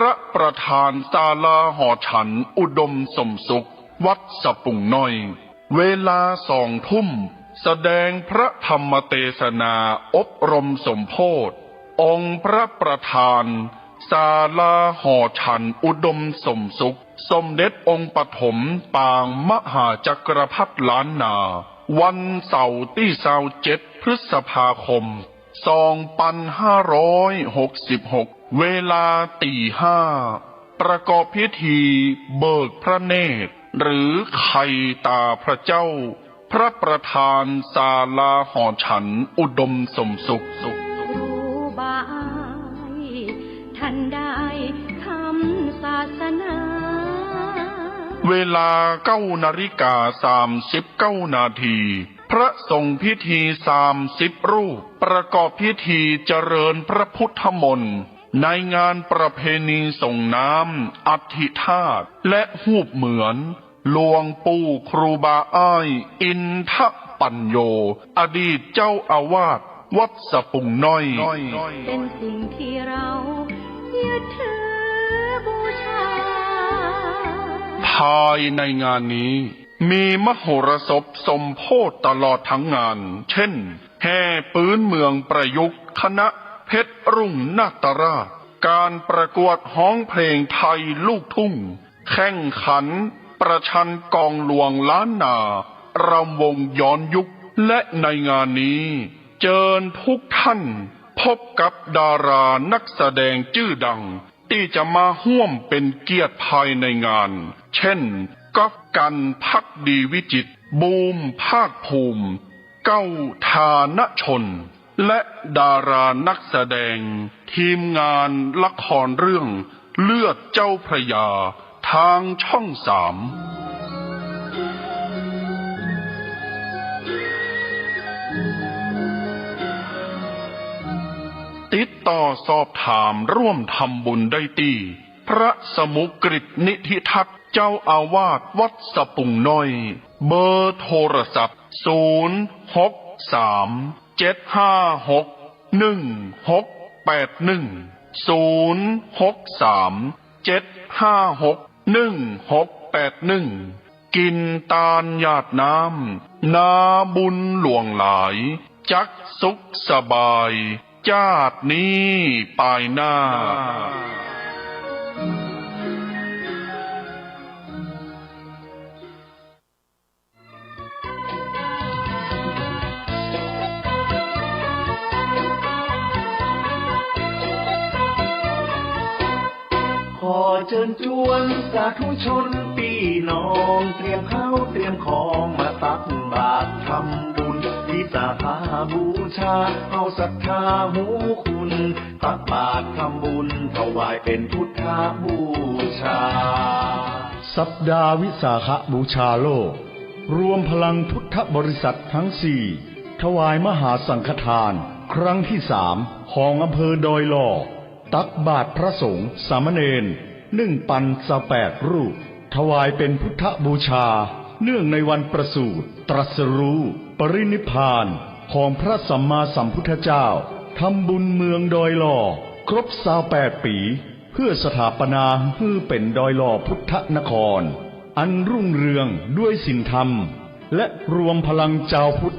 ระประธานศาลาหอฉันอุดมสมสุขวัดสะปุงน้อยเวลา2 ทุ่มแสดงพระธรรมเทศนาอบรมสมโภชองค์พระประธานศาลาหอฉันอุดมสมสุขสมเด็จองค์ปฐมปางมหาจักรพรรดิล้านนาวันเสาร์ที่27 พฤษภาคม 2566 เวลาตี 5ประกอบพิธีเบิกพระเนตรหรือไข่ตาพระเจ้าพระประธานศาลาหอฉันอุดมสมสุขครูบาอายท่านได้คำศาสนาเวลา9:39 นาทีพระสงฆ์พิธี30 รูปประกอบพิธีเจริญพระพุทธมนต์ในงานประเพณีส่งน้ำอธิธาตุและหูปเหมือนหลวงปู่ครูบาอ้ายอินทปัญโยอดีตเจ้าอาวาสวัดสะปุงน้อยเป็นสิ่งที่เรายึดถือบูชาภายในงานนี้มีมโหรสพสมโภชตลอดทั้งงานเช่นแห่ปืนเมืองประยุกต์คณะเพชรรุ่งนาตราชการประกวดฮ้องเพลงไทยลูกทุ่งแข่งขันประชันกองหลวงล้านนารำวงย้อนยุคและในงานนี้เชิญทุกท่านพบกับดารานักแสดงชื่อดังที่จะมาร่วมเป็นเกียรติภายในงานเช่นก๊อฟกันภักดีวิจิตรบูมภาคภูมิเก้าธานชนและดารานักแสดงทีมงานละครเรื่องเลือดเจ้าพระยาทางช่อง 3ติดต่อสอบถามร่วมทำบุญได้ที่พระสมุกฤตนิธิทัศน์เจ้าอาวาสวัดสะปุงน้อยเบอร์โทรศัพท์063-756-1681กินตาลหยาดน้ำนาบุญหลวงหลายจักสุขสบายจาดนี้ปลายหน้าขอเชิญชวนสาธุชนพี่น้องเตรียมข้าวเตรียมของมาตักบาตรทำบุญวิสาขาบูชาเอาศรัทธาหูคุณตักบาตรทำบุญถวายเป็นพุทธบูชาสัปดาห์วิสาขบูชาโลกรวมพลังพุทธบริษัททั้ง4ถวายมหาสังฆทานครั้งที่3ของอำเภอดอยหล่อตักบาตรพระสงฆ์สามเณร1,028 รูปถวายเป็นพุทธบูชาเนื่องในวันประสูติตรัสรู้ปรินิพพานของพระสัมมาสัมพุทธเจ้าทำบุญเมืองดอยหล่อครบ28 ปีเพื่อสถาปนาให้เป็นดอยหล่อพุทธนครอันรุ่งเรืองด้วยศีลธรรมและรวมพลังเจ้าพุทธ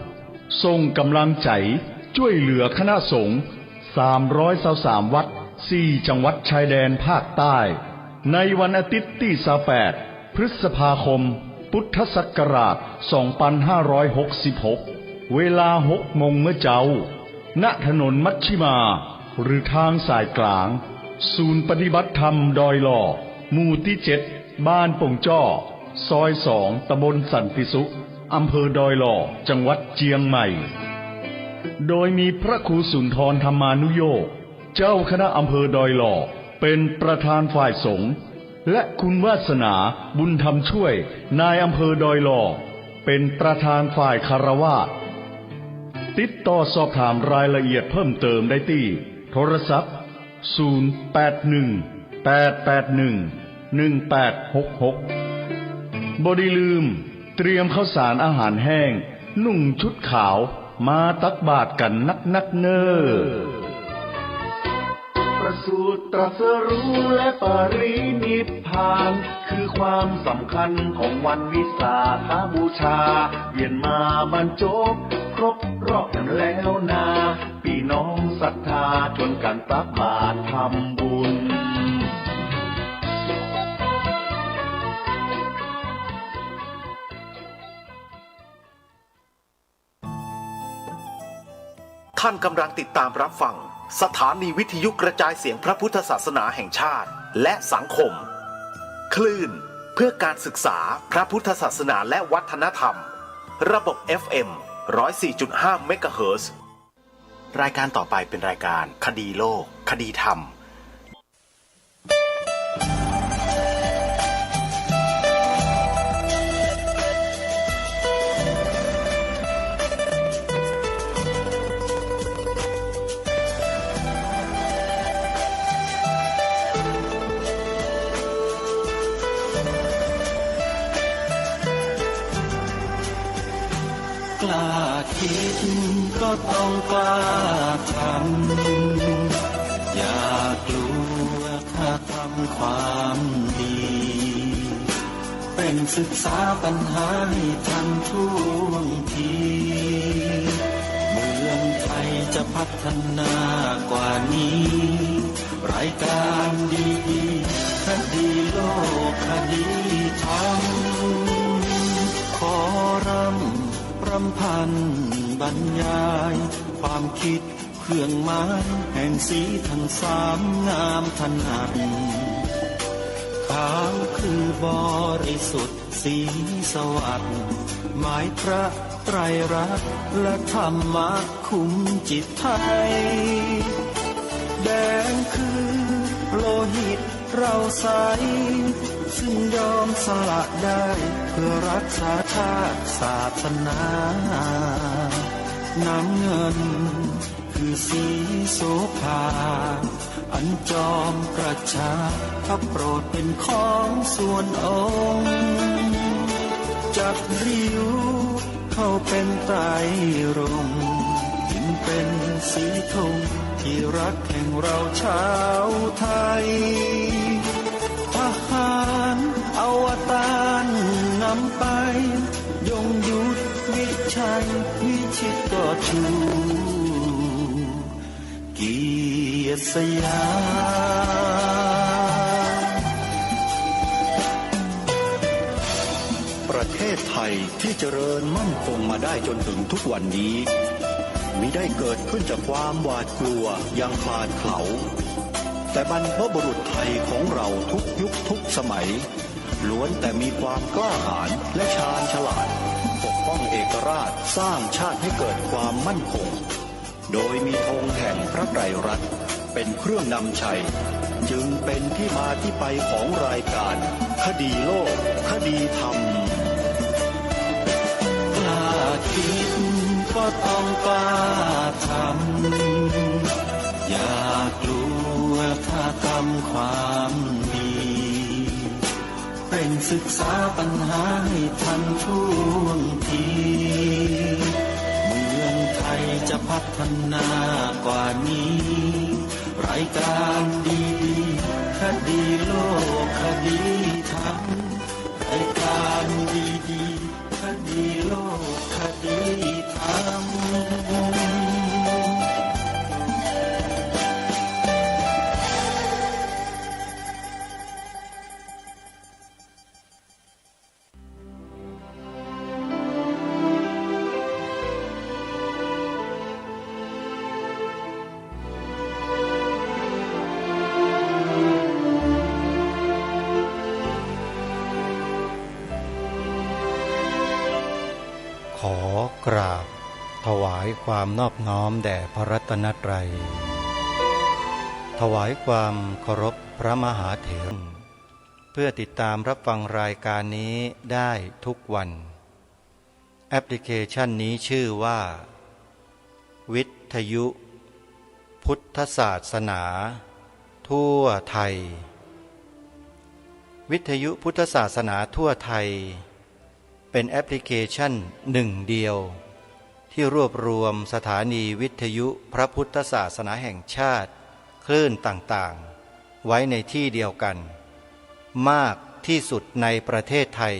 ทรงกำลังใจช่วยเหลือคณะสงฆ์323 วัด4 จังหวัดชายแดนภาคใต้ในวันอาทิตย์ที่28 พฤษภาคมพุทธศักราช 2566 เวลา 6 โมงเมื่อเจ้าณถนนมัชชิมาหรือทางสายกลางศูนย์ปฏิบัติธรรมดอยหล่อหมู่ที่ 7 บ้านป่งจ้อซอย 2 ตำบลสันติสุขอำเภอดอยหล่อจังหวัดเชียงใหม่โดยมีพระครูสุนทรธรรมานุโยคเจ้าคณะอำเภอดอยหล่อเป็นประธานฝ่ายสงฆ์และคุณวาสนาบุญธรรมช่วยนายอำเภอดอยหล่อเป็นประธานฝ่ายคฤหัสถ์ติดต่อสอบถามรายละเอียดเพิ่มเติมได้ที่โทรศัพท์081-881-1866บ่ได้ลืมเตรียมข้าวสารอาหารแห้งนุ่งชุดขาวมาตักบาตรกันนักเน้อประสูติ ตรัสรู้และปรินิพพานคือความสำคัญของวันวิสาขบูชาเวียนมาบรรจบครบรอบกันแล้วนาพี่น้องศรัทธาชวนกันตักบาตรทำบุญท่านกำลังติดตามรับฟังสถานีวิทยุกระจายเสียงพระพุทธศาสนาแห่งชาติและสังคมคลื่นเพื่อการศึกษาพระพุทธศาสนาและวัฒนธรรมระบบ FM 104.5 เมกะเฮิรตซ์รายการต่อไปเป็นรายการคดีโลกคดีธรรมกล้าคิดก็ต้องกล้าทำอย่ากลัวถ้าทำความดีเป็นศึกษาปัญหาให้ทันท่วงทีเมืองไทยจะพัฒนากว่านี้รายการดีๆคดีโลกคดีธรรมขอรำพันบรรยายความคิดเครื่องหมายแห่งสีทั้งสามงามถนัดขาวคือบริสุทธิ์สีสวัสดิ์หมายพระไตรรัตน์และธรรมะคุ้มจิตไทยแดงคือโลหิตเราใสซึ่งยอมสละได้เพื่อรักษาชาติศาสนาน้ำเงินคือสีโสภาอันจอมประชาพระโปรดเป็นของส่วนองค์จับริ้วเข้าเป็นไตรรงค์จึงเป็นสีธงที่รักแห่งเราชาวไทยทหารอวตารนำไปยงยุทธวิชัยวิชิตก็ชูเกียรติสยามประเทศไทยที่เจริญมั่นคงมาได้จนถึงทุกวันนี้มิได้เกิดขึ้นจากความหวาดกลัวอย่างคลาดเขลาแต่บรรพบุรุษไทยของเราทุกยุคทุกสมัยล้วนแต่มีความกล้าหาญและชาญฉลาดปกป้องเอกราชสร้างชาติให้เกิดความมั่นคงโดยมีธงแห่งพระไตรรัตน์เป็นเครื่องนำชัยจึงเป็นที่มาที่ไปของรายการคดีโลกคดีธรรมกล้าคิดก็ต้องกล้าทำอย่ากลัวถ้าทำความดีเป็นศึกษาปัญหาให้ทันท่วงทีเมืองไทยจะพัฒนากว่านี้รายการดีๆคดีโลกคดีธรรมรายการดีๆคดีโลกคดีธรรมขอกราบถวายความนอบน้อมแด่พระรัตนตรัยถวายความเคารพพระมหาเถรเพื่อติดตามรับฟังรายการนี้ได้ทุกวันแอปพลิเคชันนี้ชื่อว่าวิทยุพุทธศาสนาทั่วไทยวิทยุพุทธศาสนาทั่วไทยเป็นแอปพลิเคชันหนึ่งเดียวที่รวบรวมสถานีวิทยุพระพุทธศาสนาแห่งชาติคลื่นต่าง ไว้ในที่เดียวกันมากที่สุดในประเทศไทย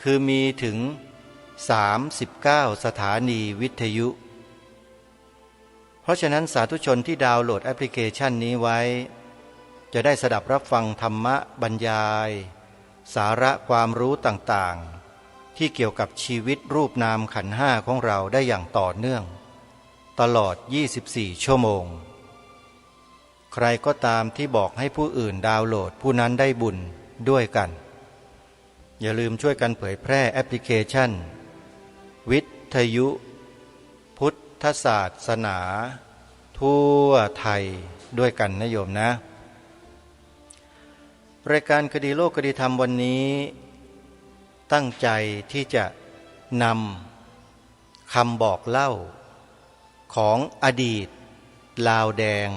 คือมีถึง39สถานีวิทยุเพราะฉะนั้นสาธุชนที่ดาวน์โหลดแอปพลิเคชันนี้ไว้จะได้สดับรับฟังธรรมะบรรยายสาระความรู้ต่างๆที่เกี่ยวกับชีวิตรูปนามขันธ์ห้าของเราได้อย่างต่อเนื่องตลอด24ชั่วโมงใครก็ตามที่บอกให้ผู้อื่นดาวน์โหลดผู้นั้นได้บุญด้วยกันอย่าลืมช่วยกันเผยแพร่แอปพลิเคชันวิทยุพุทธศาสนาทั่วไทยด้วยกันนะโยมนะรายการคดีโลกคดีธรรมวันนี้ตั้งใจที่จะนำคำบอกเล่าของอดีตลาวแดง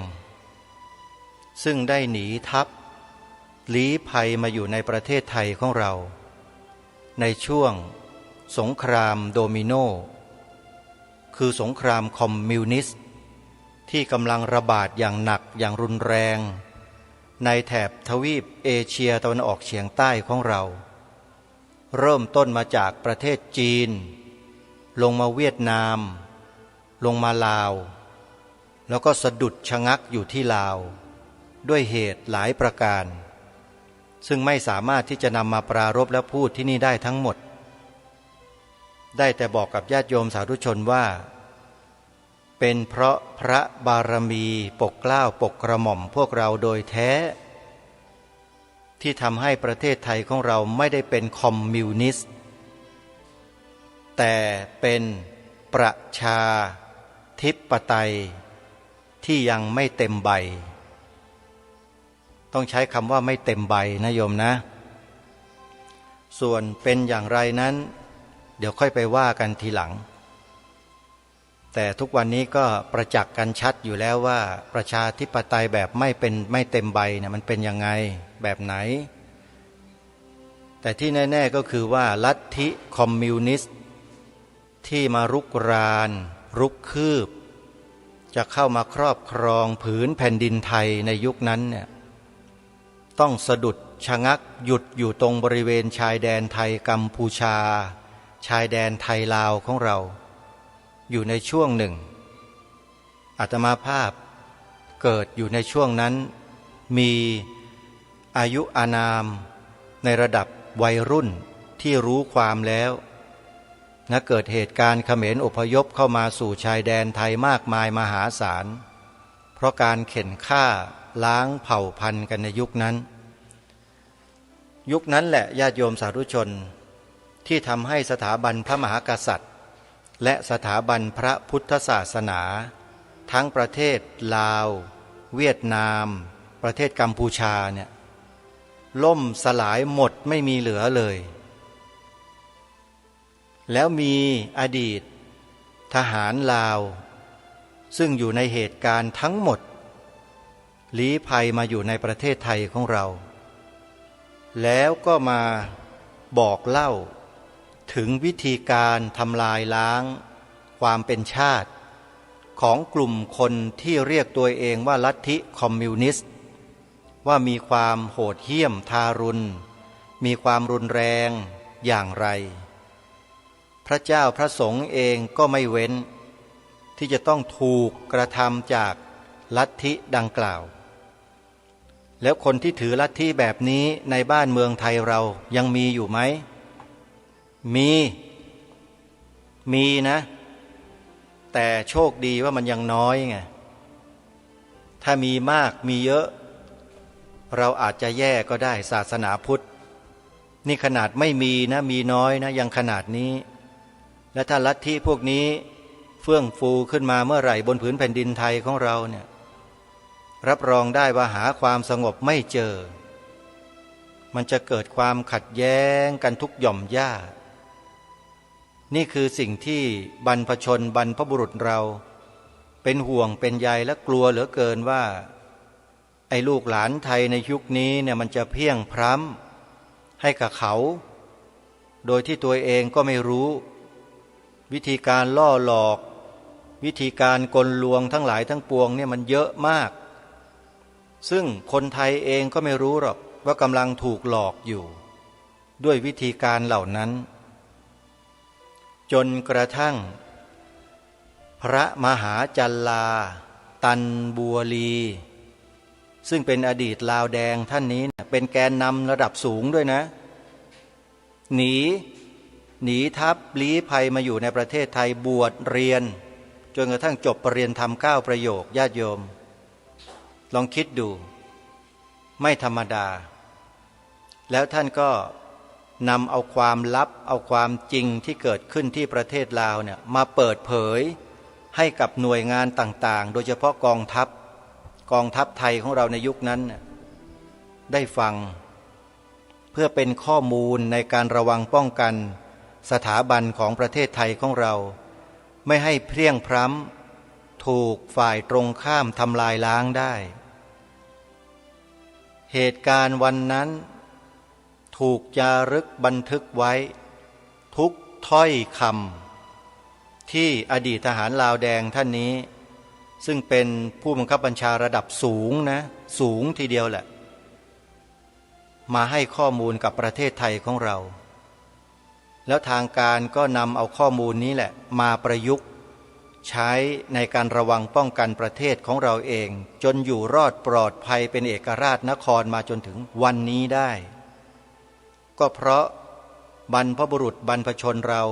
ซึ่งได้หนีทัพลี้ภัยมาอยู่ในประเทศไทยของเราในช่วงสงครามโดมิโนคือสงครามคอมมิวนิสต์ที่กำลังระบาดอย่างหนักอย่างรุนแรงในแถบทวีปเอเชียตะวันออกเฉียงใต้ของเราเริ่มต้นมาจากประเทศจีนลงมาเวียดนามลงมาลาวแล้วก็สะดุดชะงักอยู่ที่ลาวด้วยเหตุหลายประการซึ่งไม่สามารถที่จะนำมาปรารภและพูดที่นี่ได้ทั้งหมดได้แต่บอกกับญาติโยมสาธุชนว่าเป็นเพราะพระบารมีปกเกล้าปกกระหม่อมพวกเราโดยแท้ที่ทำให้ประเทศไทยของเราไม่ได้เป็นคอมมิวนิสต์แต่เป็นประชาธิปไตยที่ยังไม่เต็มใบต้องใช้คำว่าไม่เต็มใบนะโยมนะส่วนเป็นอย่างไรนั้นเดี๋ยวค่อยไปว่ากันทีหลังแต่ทุกวันนี้ก็ประจักษ์กันชัดอยู่แล้วว่าประชาธิปไตยแบบไม่เต็มใบเนี่ยมันเป็นยังไงแบบไหนแต่ที่แน่ๆก็คือว่าลัทธิคอมมิวนิสต์ที่มารุกรานรุกคืบจะเข้ามาครอบครองผืนแผ่นดินไทยในยุคนั้นเนี่ยต้องสะดุดชะงักหยุดอยู่ตรงบริเวณชายแดนไทยกัมพูชาชายแดนไทยลาวของเราอยู่ในช่วงหนึ่งอาตมาภาพเกิดอยู่ในช่วงนั้นมีอายุอานามในระดับวัยรุ่นที่รู้ความแล้วเกิดเหตุการณ์เขมรอพยพเข้ามาสู่ชายแดนไทยมากมายมหาศาลเพราะการเข็นฆ่าล้างเผ่าพันธุ์กันในยุคนั้นแหละญาติโยมสาธุชนที่ทำให้สถาบันพระมหากษัตริย์และสถาบันพระพุทธศาสนาทั้งประเทศลาวเวียดนามประเทศกัมพูชาเนี่ยล่มสลายหมดไม่มีเหลือเลยแล้วมีอดีตทหารลาวซึ่งอยู่ในเหตุการณ์ทั้งหมดลี้ภัยมาอยู่ในประเทศไทยของเราแล้วก็มาบอกเล่าถึงวิธีการทำลายล้างความเป็นชาติของกลุ่มคนที่เรียกตัวเองว่าลัทธิคอมมิวนิสต์ว่ามีความโหดเหี้ยมทารุณมีความรุนแรงอย่างไรพระเจ้าพระสงฆ์เองก็ไม่เว้นที่จะต้องถูกกระทำจากลัทธิดังกล่าวแล้วคนที่ถือลัทธิแบบนี้ในบ้านเมืองไทยเรายังมีอยู่ไหมมีนะแต่โชคดีว่ามันยังน้อยไงถ้ามีมากมีเยอะเราอาจจะแย่ก็ได้ศาสนาพุทธนี่ขนาดไม่มีนะมีน้อยนะยังขนาดนี้และถ้าลัทธิพวกนี้เฟื่องฟูขึ้นมาเมื่อไหร่บนผืนแผ่นดินไทยของเราเนี่ยรับรองได้ว่าหาความสงบไม่เจอมันจะเกิดความขัดแย้งกันทุกหย่อมหญ้านี่คือสิ่งที่บรรพชนบรรพบุรุษเราเป็นห่วงเป็นใยและกลัวเหลือเกินว่าไอ้ลูกหลานไทยในยุคนี้เนี่ยมันจะเพี้ยงพร้ำให้กับเขาโดยที่ตัวเองก็ไม่รู้วิธีการล่อหลอกวิธีการกลลวงทั้งหลายทั้งปวงเนี่ยมันเยอะมาก ซึ่งคนไทยเองก็ไม่รู้หรอกว่ากำลังถูกหลอกอยู่ด้วยวิธีการเหล่านั้นจนกระทั่งพระมหาจัลลาตันบัวลีซึ่งเป็นอดีตลาวแดงท่านนี้เป็นแกนนำระดับสูงด้วยนะหนีทัพลี้ภัยมาอยู่ในประเทศไทยบวชเรียนจนกระทั่งจบปรริญญาธรรม9 ประโยคญาติโยมลองคิดดูไม่ธรรมดาแล้วท่านก็นำเอาความลับเอาความจริงที่เกิดขึ้นที่ประเทศลาวเนี่ยมาเปิดเผยให้กับหน่วยงานต่างๆโดยเฉพาะกองทัพไทยของเราในยุคนั้นได้ฟังเพื่อเป็นข้อมูลในการระวังป้องกันสถาบันของประเทศไทยของเราไม่ให้เพรี่ยงพร้ำถูกฝ่ายตรงข้ามทำลายล้างได้เหตุการณ์วันนั้นถูกจารึกบันทึกไว้ทุกถ้อยคำที่อดีตทหารลาวแดงท่านนี้ซึ่งเป็นผู้บังคับบัญชาระดับสูงนะสูงทีเดียวแหละมาให้ข้อมูลกับประเทศไทยของเราแล้วทางการก็นำเอาข้อมูลนี้แหละมาประยุกต์ใช้ในการระวังป้องกันประเทศของเราเองจนอยู่รอดปลอดภัยเป็นเอกราชนครมาจนถึงวันนี้ได้ก็เพราะบรรพบุรุษบรรพชนเรา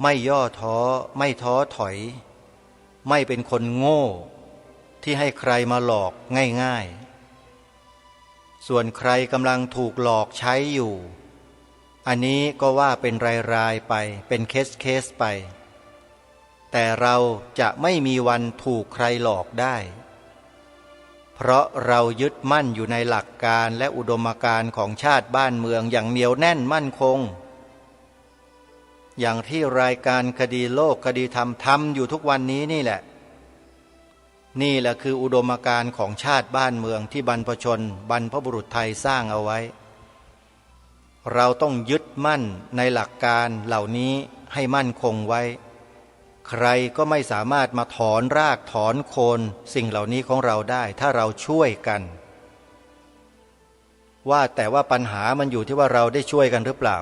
ไม่ย่อท้อไม่ท้อถอยไม่เป็นคนโง่ที่ให้ใครมาหลอกง่ายๆส่วนใครกำลังถูกหลอกใช้อยู่อันนี้ก็ว่าเป็นรายๆไปเป็นเคสไปแต่เราจะไม่มีวันถูกใครหลอกได้เพราะเรายึดมั่นอยู่ในหลักการและอุดมการณ์ของชาติบ้านเมืองอย่างเหนียวแน่นมั่นคงอย่างที่รายการคดีโลกคดีธรรมทำอยู่ทุกวันนี้นี่แหละคืออุดมการณ์ของชาติบ้านเมืองที่บรรพชนบรรพบุรุษไทยสร้างเอาไว้เราต้องยึดมั่นในหลักการเหล่านี้ให้มั่นคงไว้ใครก็ไม่สามารถมาถอนรากถอนโคนสิ่งเหล่านี้ของเราได้ถ้าเราช่วยกันว่าแต่ว่าปัญหามันอยู่ที่ว่าเราได้ช่วยกันหรือเปล่า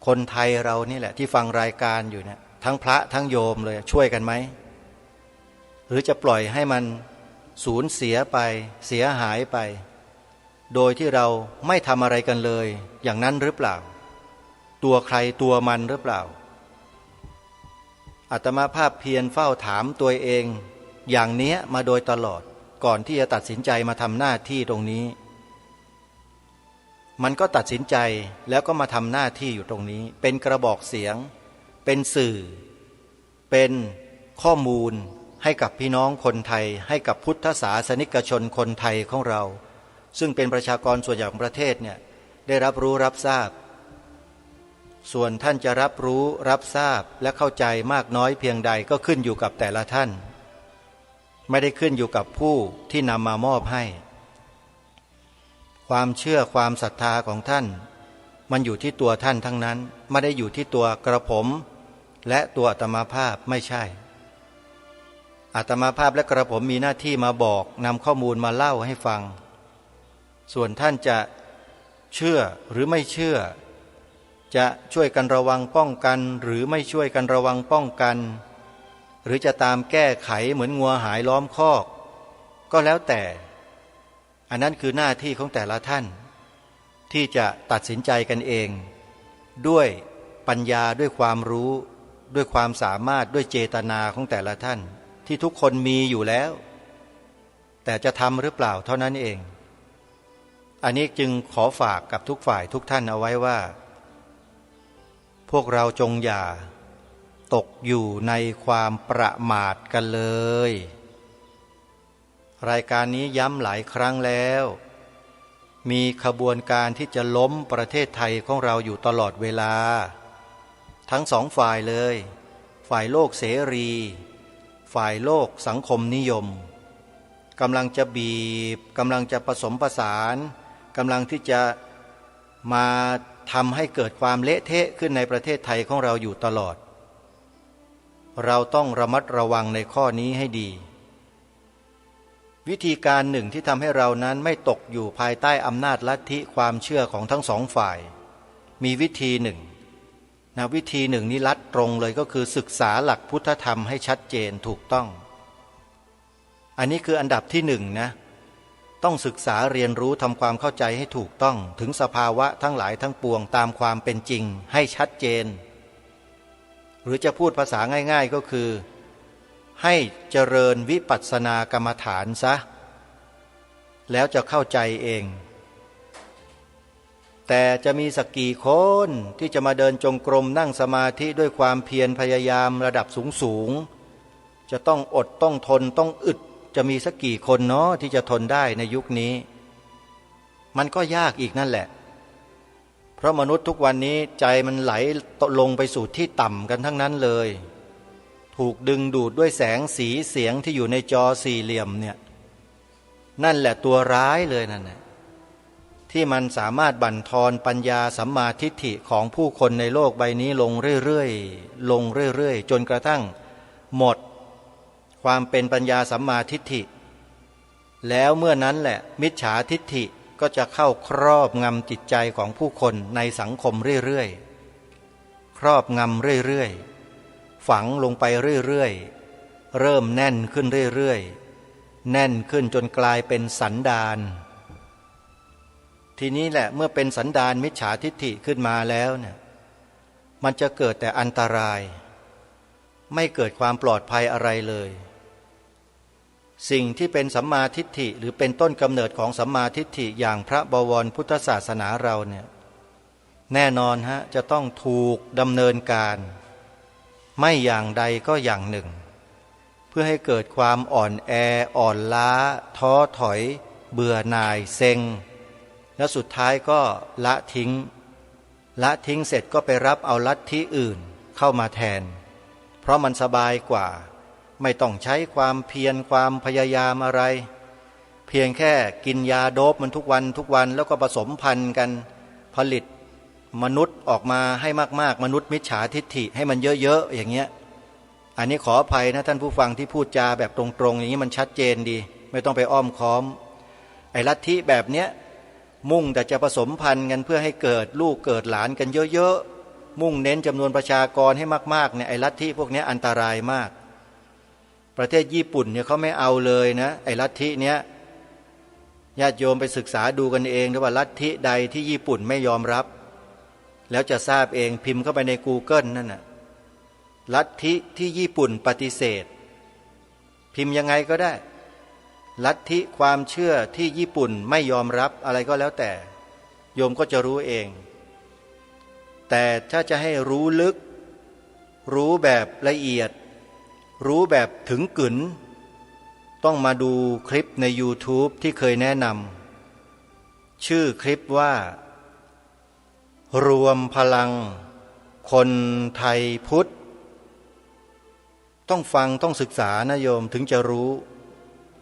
คนไทยเรานี่แหละที่ฟังรายการอยู่เนี่ยทั้งพระทั้งโยมเลยช่วยกันไหมหรือจะปล่อยให้มันสูญเสียไปเสียหายไปโดยที่เราไม่ทำอะไรกันเลยอย่างนั้นหรือเปล่าตัวใครตัวมันหรือเปล่าอาตมาภาพเพียรเฝ้าถามตัวเองอย่างนี้มาโดยตลอดก่อนที่จะตัดสินใจมาทำหน้าที่ตรงนี้มันก็ตัดสินใจแล้วก็มาทำหน้าที่อยู่ตรงนี้เป็นกระบอกเสียงเป็นสื่อเป็นข้อมูลให้กับพี่น้องคนไทยให้กับพุทธศาสนิกชนคนไทยของเราซึ่งเป็นประชากรส่วนใหญ่ของประเทศเนี่ยได้รับรู้รับทราบส่วนท่านจะรับรู้รับทราบและเข้าใจมากน้อยเพียงใดก็ขึ้นอยู่กับแต่ละท่านไม่ได้ขึ้นอยู่กับผู้ที่นำมามอบให้ความเชื่อความศรัทธาของท่านมันอยู่ที่ตัวท่านทั้งนั้นไม่ได้อยู่ที่ตัวกระผมและตัวอาตมาภาพไม่ใช่อาตมาภาพและกระผมมีหน้าที่มาบอกนำข้อมูลมาเล่าให้ฟังส่วนท่านจะเชื่อหรือไม่เชื่อจะช่วยกันระวังป้องกันหรือไม่ช่วยกันระวังป้องกันหรือจะตามแก้ไขเหมือนงัวหายล้อมคอกก็แล้วแต่อันนั้นคือหน้าที่ของแต่ละท่านที่จะตัดสินใจกันเองด้วยปัญญาด้วยความรู้ด้วยความสามารถด้วยเจตนาของแต่ละท่านที่ทุกคนมีอยู่แล้วแต่จะทำหรือเปล่าเท่านั้นเองอันนี้จึงขอฝากกับทุกฝ่ายทุกท่านเอาไว้ว่าพวกเราจงอย่าตกอยู่ในความประมาทกันเลยรายการนี้ย้ำหลายครั้งแล้วมีขบวนการที่จะล้มประเทศไทยของเราอยู่ตลอดเวลาทั้งสองฝ่ายเลยฝ่ายโลกเสรีฝ่ายโลกสังคมนิยมกำลังจะบีบกำลังจะผสมผสานกำลังที่จะมาทำให้เกิดความเละเทะขึ้นในประเทศไทยของเราอยู่ตลอดเราต้องระมัดระวังในข้อนี้ให้ดี วิธีการหนึ่งที่ทำให้เรานั้นไม่ตกอยู่ภายใต้อำนาจลัทธิความเชื่อของทั้งสองฝ่ายมีวิธีหนึ่งนะวิธีหนึ่งนี้ลัดตรงเลยก็คือศึกษาหลักพุทธธรรมให้ชัดเจนถูกต้องอันนี้คืออันดับที่หนึ่งนะต้องศึกษาเรียนรู้ทำความเข้าใจให้ถูกต้องถึงสภาวะทั้งหลายทั้งปวงตามความเป็นจริงให้ชัดเจนหรือจะพูดภาษาง่ายๆก็คือให้เจริญวิปัสสนากรรมฐานซะแล้วจะเข้าใจเองแต่จะมีสักกี่คนที่จะมาเดินจงกรมนั่งสมาธิด้วยความเพียรพยายามระดับสูงๆจะต้องอดต้องทนต้องอึดจะมีสักกี่คนเนาะที่จะทนได้ในยุคนี้มันก็ยากอีกนั่นแหละเพราะมนุษย์ทุกวันนี้ใจมันไหลลงไปสู่ที่ต่ำกันทั้งนั้นเลยถูกดึงดูดด้วยแสงสีเสียงที่อยู่ในจอสี่เหลี่ยมเนี่ยนั่นแหละตัวร้ายเลยนั่นแหละที่มันสามารถบั่นทอนปัญญาสัมมาทิฏฐิของผู้คนในโลกใบนี้ลงเรื่อยๆลงเรื่อยๆจนกระทั่งหมดความเป็นปัญญาสัมมาทิฏฐิแล้วเมื่อนั้นแหละมิจฉาทิฏฐิก็จะเข้าครอบงำจิตใจของผู้คนในสังคมเรื่อยๆครอบงำเรื่อยๆฝังลงไปเรื่อยๆเริ่มแน่นขึ้นเรื่อยๆแน่นขึ้นจนกลายเป็นสันดานทีนี้แหละเมื่อเป็นสันดานมิจฉาทิฏฐิขึ้นมาแล้วเนี่ยมันจะเกิดแต่อันตรายไม่เกิดความปลอดภัยอะไรเลยสิ่งที่เป็นสัมมาทิฏฐิหรือเป็นต้นกำเนิดของสัมมาทิฏฐิอย่างพระบวรพุทธศาสนาเราเนี่ยแน่นอนจะต้องถูกดำเนินการไม่อย่างใดก็อย่างหนึ่งเพื่อให้เกิดความอ่อนแออ่อนล้าท้อถอยเบื่อหน่ายเซ็งและสุดท้ายก็ละทิ้งเสร็จก็ไปรับเอาลัทธิอื่นเข้ามาแทนเพราะมันสบายกว่าไม่ต้องใช้ความเพียรความพยายามอะไรเพียงแค่กินยาโดปมันทุกวันแล้วก็ผสมพันธุ์กันผลิตมนุษย์ออกมาให้มากๆมนุษย์มิจฉาทิฏฐิให้มันเยอะๆอย่างเงี้ยอันนี้ขออภัยนะท่านผู้ฟังที่พูดจาแบบตรงๆอย่างนี้มันชัดเจนดีไม่ต้องไปอ้อมค้อมไอ้ลัทธิแบบเนี้ยมุ่งแต่จะผสมพันธุ์กันเพื่อให้เกิดลูกเกิดหลานกันเยอะๆมุ่งเน้นจำนวนประชากรให้มากๆเนี่ยไอ้ลัทธิพวกนี้อันตรายมากประเทศญี่ปุ่นเนี่ยเขาไม่เอาเลยนะไอ้ลัทธิเนี้ยญาติโยมไปศึกษาดูกันเองด้วยว่าลัทธิใดที่ญี่ปุ่นไม่ยอมรับแล้วจะทราบเองพิมพ์เข้าไปใน Google นั่นน่ะลัทธิที่ญี่ปุ่นปฏิเสธพิมพ์ยังไงก็ได้ลัทธิความเชื่อที่ญี่ปุ่นไม่ยอมรับอะไรก็แล้วแต่โยมก็จะรู้เองแต่ถ้าจะให้รู้ลึกรู้แบบละเอียดรู้แบบถึงกึ๋นต้องมาดูคลิปใน YouTube ที่เคยแนะนำชื่อคลิปว่ารวมพลังคนไทยพุทธต้องฟังต้องศึกษานะโยมถึงจะรู้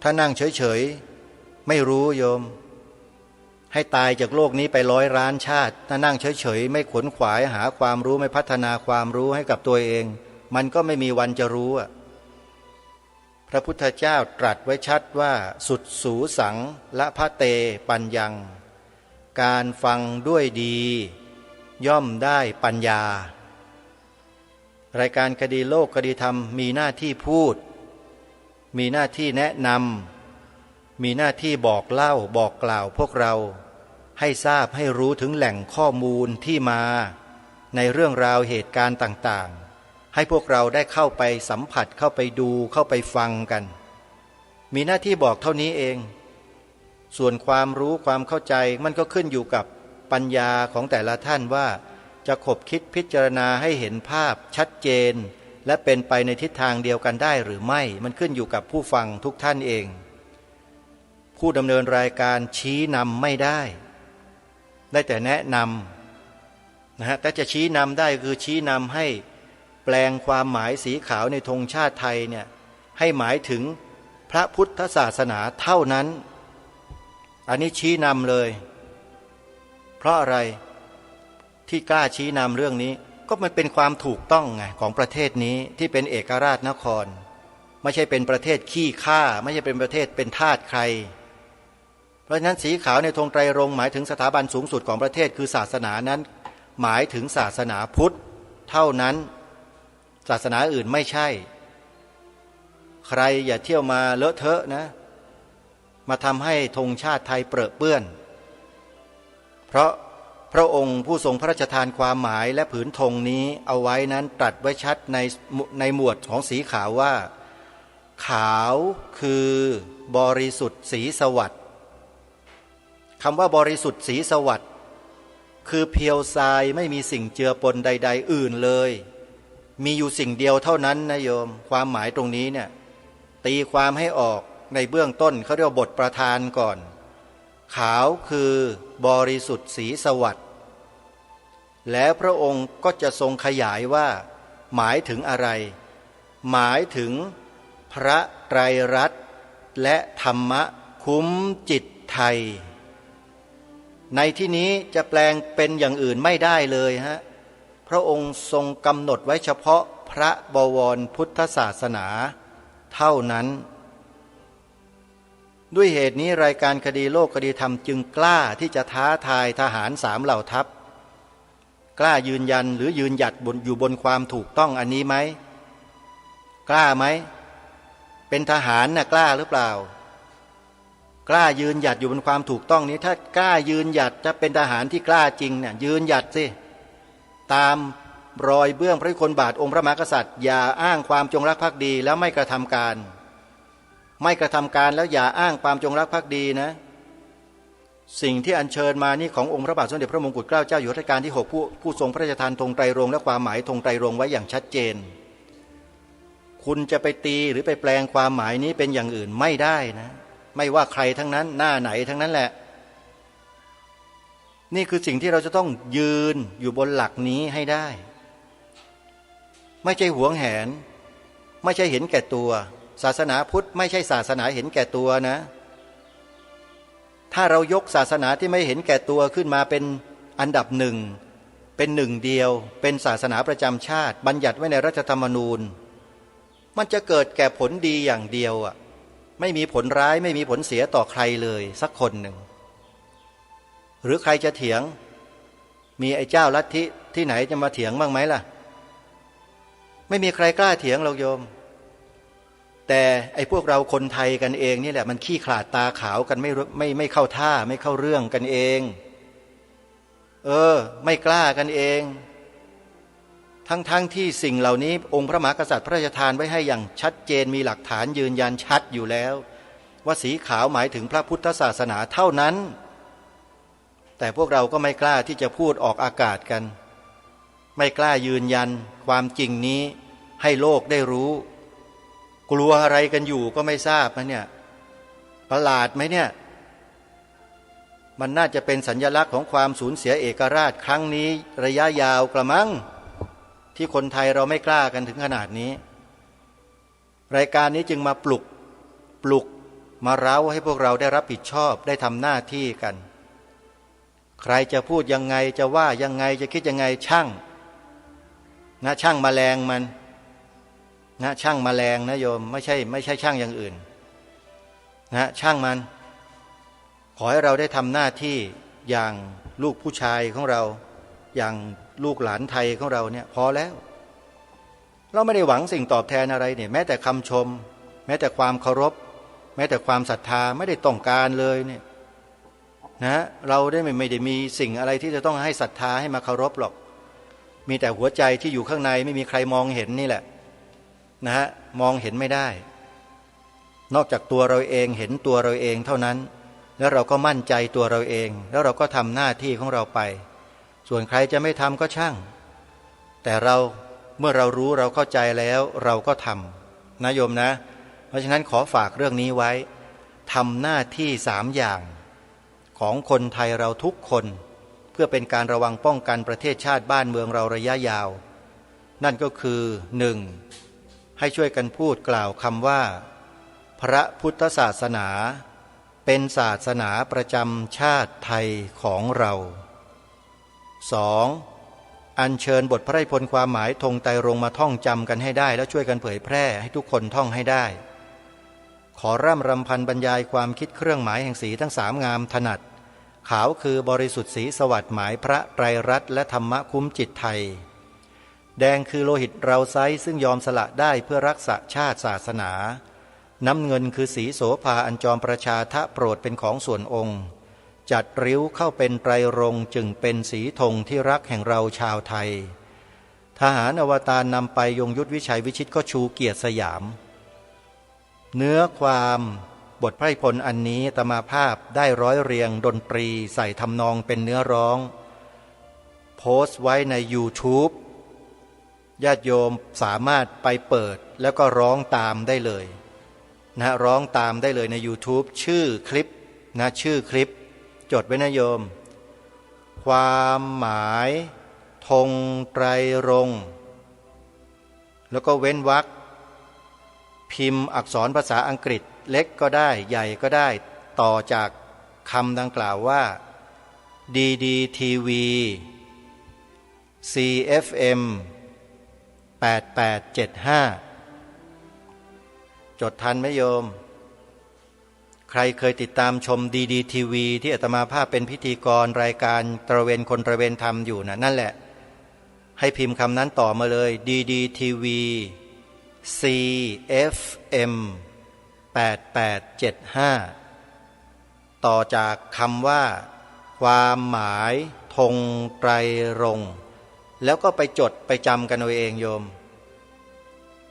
ถ้านั่งเฉยๆไม่รู้โยมให้ตายจากโลกนี้ไป100 ล้านชาติถ้านั่งเฉยๆไม่ขวนขวายหาความรู้ไม่พัฒนาความรู้ให้กับตัวเองมันก็ไม่มีวันจะรู้พระพุทธเจ้าตรัสไว้ชัดว่าสุดสูสังละพะเตปัญญังการฟังด้วยดีย่อมได้ปัญญารายการคดีโลกคดีธรรมมีหน้าที่พูดมีหน้าที่แนะนำมีหน้าที่บอกเล่าบอกกล่าวพวกเราให้ทราบให้รู้ถึงแหล่งข้อมูลที่มาในเรื่องราวเหตุการณ์ต่างๆให้พวกเราได้เข้าไปสัมผัสเข้าไปดูเข้าไปฟังกันมีหน้าที่บอกเท่านี้เองส่วนความรู้ความเข้าใจมันก็ขึ้นอยู่กับปัญญาของแต่ละท่านว่าจะขบคิดพิจารณาให้เห็นภาพชัดเจนและเป็นไปในทิศทางเดียวกันได้หรือไม่มันขึ้นอยู่กับผู้ฟังทุกท่านเองผู้ดำเนินรายการชี้นำไม่ได้แต่แนะนำนะฮะแต่จะชี้นำได้คือชี้นำให้แปลงความหมายสีขาวในธงชาติไทยเนี่ยให้หมายถึงพระพุทธศาสนาเท่านั้นอันนี้ชี้นำเลยเพราะอะไรที่กล้าชี้นำเรื่องนี้ก็มันเป็นความถูกต้องไงของประเทศนี้ที่เป็นเอกราชนคร ไม่ใช่เป็นประเทศขี้ข้าไม่ใช่เป็นประเทศเป็นทาสใครเพราะฉะนั้นสีขาวในธงไตรรงค์หมายถึงสถาบันสูงสุดของประเทศคือศาสนานั้นหมายถึงศาสนาพุทธเท่านั้นศาสนาอื่นไม่ใช่ใครอย่าเที่ยวมาเลอะเทอะนะมาทำให้ธงชาติไทยเปรอะเปื้อนเพราะพระองค์ผู้ทรงพระราชทานความหมายและผืนธงนี้เอาไว้นั้นตรัสไว้ชัดในหมวดของสีขาวว่าขาวคือบริสุทธิ์สีสวัสดิ์คำว่าบริสุทธิ์สีสวัสดิ์คือเพียวทรายไม่มีสิ่งเจือปนใดๆอื่นเลยมีอยู่สิ่งเดียวเท่านั้นนะโยมความหมายตรงนี้เนี่ยตีความให้ออกในเบื้องต้นเขาเรียกว่าบทประธานก่อนขาวคือบริสุทธิ์สีสวัสดิ์แล้วพระองค์ก็จะทรงขยายว่าหมายถึงอะไรหมายถึงพระไตรรัตน์และธรรมะคุ้มจิตไทยในที่นี้จะแปลงเป็นอย่างอื่นไม่ได้เลยฮะพระองค์ทรงกำหนดไว้เฉพาะพระบวรพุทธศาสนาเท่านั้นด้วยเหตุนี้รายการคดีโลกคดีธรรมจึงกล้าที่จะท้าทายทหาร3เหล่าทัพกล้ายืนยันหรือยืนหยัดอยู่บนความถูกต้องอันนี้ไหมกล้าไหมเป็นทหารน่ะกล้าหรือเปล่ากล้ายืนหยัดอยู่บนความถูกต้องนี้ถ้ากล้ายืนหยัดจะเป็นทหารที่กล้าจริงเนี่ยยืนหยัดสิตามรอยเบื้องพระยุคลบาทองค์พระมหากษัตริย์อย่าอ้างความจงรักภักดีแล้วไม่กระทำการแล้วอย่าอ้างความจงรักภักดีนะสิ่งที่อัญเชิญมานี่ขององค์พระบาทสมเด็จพระมงกุฎเกล้าเจ้าอยู่หัวรัชกาลที่6ผู้ทรงพระราชทานธงไตรรงค์และความหมายธงไตรรงค์ไว้อย่างชัดเจนคุณจะไปตีหรือไปแปลงความหมายนี้เป็นอย่างอื่นไม่ได้นะไม่ว่าใครทั้งนั้นหน้าไหนทั้งนั้นแหละนี่คือสิ่งที่เราจะต้องยืนอยู่บนหลักนี้ให้ได้ไม่ใช่หวงแหนไม่ใช่เห็นแก่ตัวศาสนาพุทธไม่ใช่ศาสนาเห็นแก่ตัวนะถ้าเรายกศาสนาที่ไม่เห็นแก่ตัวขึ้นมาเป็นอันดับหนึ่งเป็นหนึ่งเดียวเป็นศาสนาประจำชาติบัญญัติไว้ในรัฐธรรมนูญมันจะเกิดแก่ผลดีอย่างเดียวอ่ะไม่มีผลร้ายไม่มีผลเสียต่อใครเลยสักคนหนึ่งหรือใครจะเถียงมีไอ้เจ้าลัทธิที่ไหนจะมาเถียงบ้างไหมล่ะไม่มีใครกล้าเถียงเราโยมแต่ไอ้พวกเราคนไทยกันเองนี่แหละมันขี้ขลาดตาขาวกันไม่เข้าท่าไม่เข้าเรื่องกันเองไม่กล้ากันเองทั้งที่สิ่งเหล่านี้องค์พระมหากษัตริย์พระราชทานไว้ให้อย่างชัดเจนมีหลักฐานยืนยันชัดอยู่แล้วว่าสีขาวหมายถึงพระพุทธศาสนาเท่านั้นแต่พวกเราก็ไม่กล้าที่จะพูดออกอากาศกันไม่กล้ายืนยันความจริงนี้ให้โลกได้รู้กลัวอะไรกันอยู่ก็ไม่ทราบนะเนี่ยประหลาดไหมเนี่ยมันน่าจะเป็นสัญลักษณ์ของความสูญเสียเอกราชครั้งนี้ระยะยาวกระมังที่คนไทยเราไม่กล้ากันถึงขนาดนี้รายการนี้จึงมาปลุกมาเร้าให้พวกเราได้รับผิดชอบได้ทำหน้าที่กันใครจะพูดยังไงจะว่ายังไงจะคิดยังไงช่างนะช่างแมลงมันนะช่างแมลงนะโยมไม่ใช่ช่างอย่างอื่นนะช่างมันขอให้เราได้ทำหน้าที่อย่างลูกผู้ชายของเราอย่างลูกหลานไทยของเราเนี่ยพอแล้วเราไม่ได้หวังสิ่งตอบแทนอะไรเนี่ยแม้แต่คำชมแม้แต่ความเคารพแม้แต่ความศรัทธาไม่ได้ต้องการเลยเนี่ยนะเราได้ไม่ได้มีสิ่งอะไรที่จะต้องให้ศรัทธาให้มาเคารพหรอกมีแต่หัวใจที่อยู่ข้างในไม่มีใครมองเห็นนี่แหละนะฮะมองเห็นไม่ได้นอกจากตัวเราเองเห็นตัวเราเองเท่านั้นแล้วเราก็มั่นใจตัวเราเองแล้วเราก็ทำหน้าที่ของเราไปส่วนใครจะไม่ทำก็ช่างแต่เราเมื่อเรารู้เราเข้าใจแล้วเราก็ทำนะโยมนะเพราะฉะนั้นขอฝากเรื่องนี้ไว้ทำหน้าที่3อย่างของคนไทยเราทุกคนเพื่อเป็นการระวังป้องกันประเทศชาติบ้านเมืองเราระยะยาวนั่นก็คือ 1. ให้ช่วยกันพูดกล่าวคำว่าพระพุทธศาสนาเป็นศาสนาประจำชาติไทยของเรา 2. อัญเชิญบทพระราชนิพนธ์ความหมายธงไตรรงค์มาท่องจำกันให้ได้แล้วช่วยกันเผยแพร่ให้ทุกคนท่องให้ได้ขอร่ำรำพันบรรยายความคิดเครื่องหมายแห่งสีทั้งสามงามถนัดขาวคือบริสุทธิ์สีสวัสดิ์หมายพระไตรรัตน์และธรรมะคุ้มจิตไทยแดงคือโลหิตเราไซซึ่งยอมสละได้เพื่อรักษาชาติศาสนาน้ำเงินคือสีโสภาอันจอมประชาทะโปรดเป็นของส่วนองค์จัดริ้วเข้าเป็นไตรรงค์จึงเป็นสีธงที่รักแห่งเราชาวไทยทหารอวตารนำไปยงยุทธวิชัยวิชิตก็ชูเกียรติสยามเนื้อความบทพระราชนิพนธ์อันนี้อาตมาภาพได้ร้อยเรียงดนตรีใส่ทำนองเป็นเนื้อร้องโพสต์ไว้ใน YouTube ญาติโยมสามารถไปเปิดแล้วก็ร้องตามได้เลยนะร้องตามได้เลยใน YouTube ชื่อคลิปนะชื่อคลิปจดไว้นะโยมความหมายธงไตรรงค์แล้วก็เว้นวรรคพิมพ์อักษรภาษาอังกฤษเล็กก็ได้ใหญ่ก็ได้ต่อจากคำดังกล่าวว่า DDTV CFM 8875จดทันไหมโยมใครเคยติดตามชม DDTV ที่อาตมาภาพเป็นพิธีกรรายการตระเวนคนตระเวนธรรมอยู่นั่นแหละให้พิมพ์คำนั้นต่อมาเลย DDTV CFM 8875ต่อจากคำว่าความหมายธงไตรรงค์แล้วก็ไปจดไปจำกันเอาเองโยม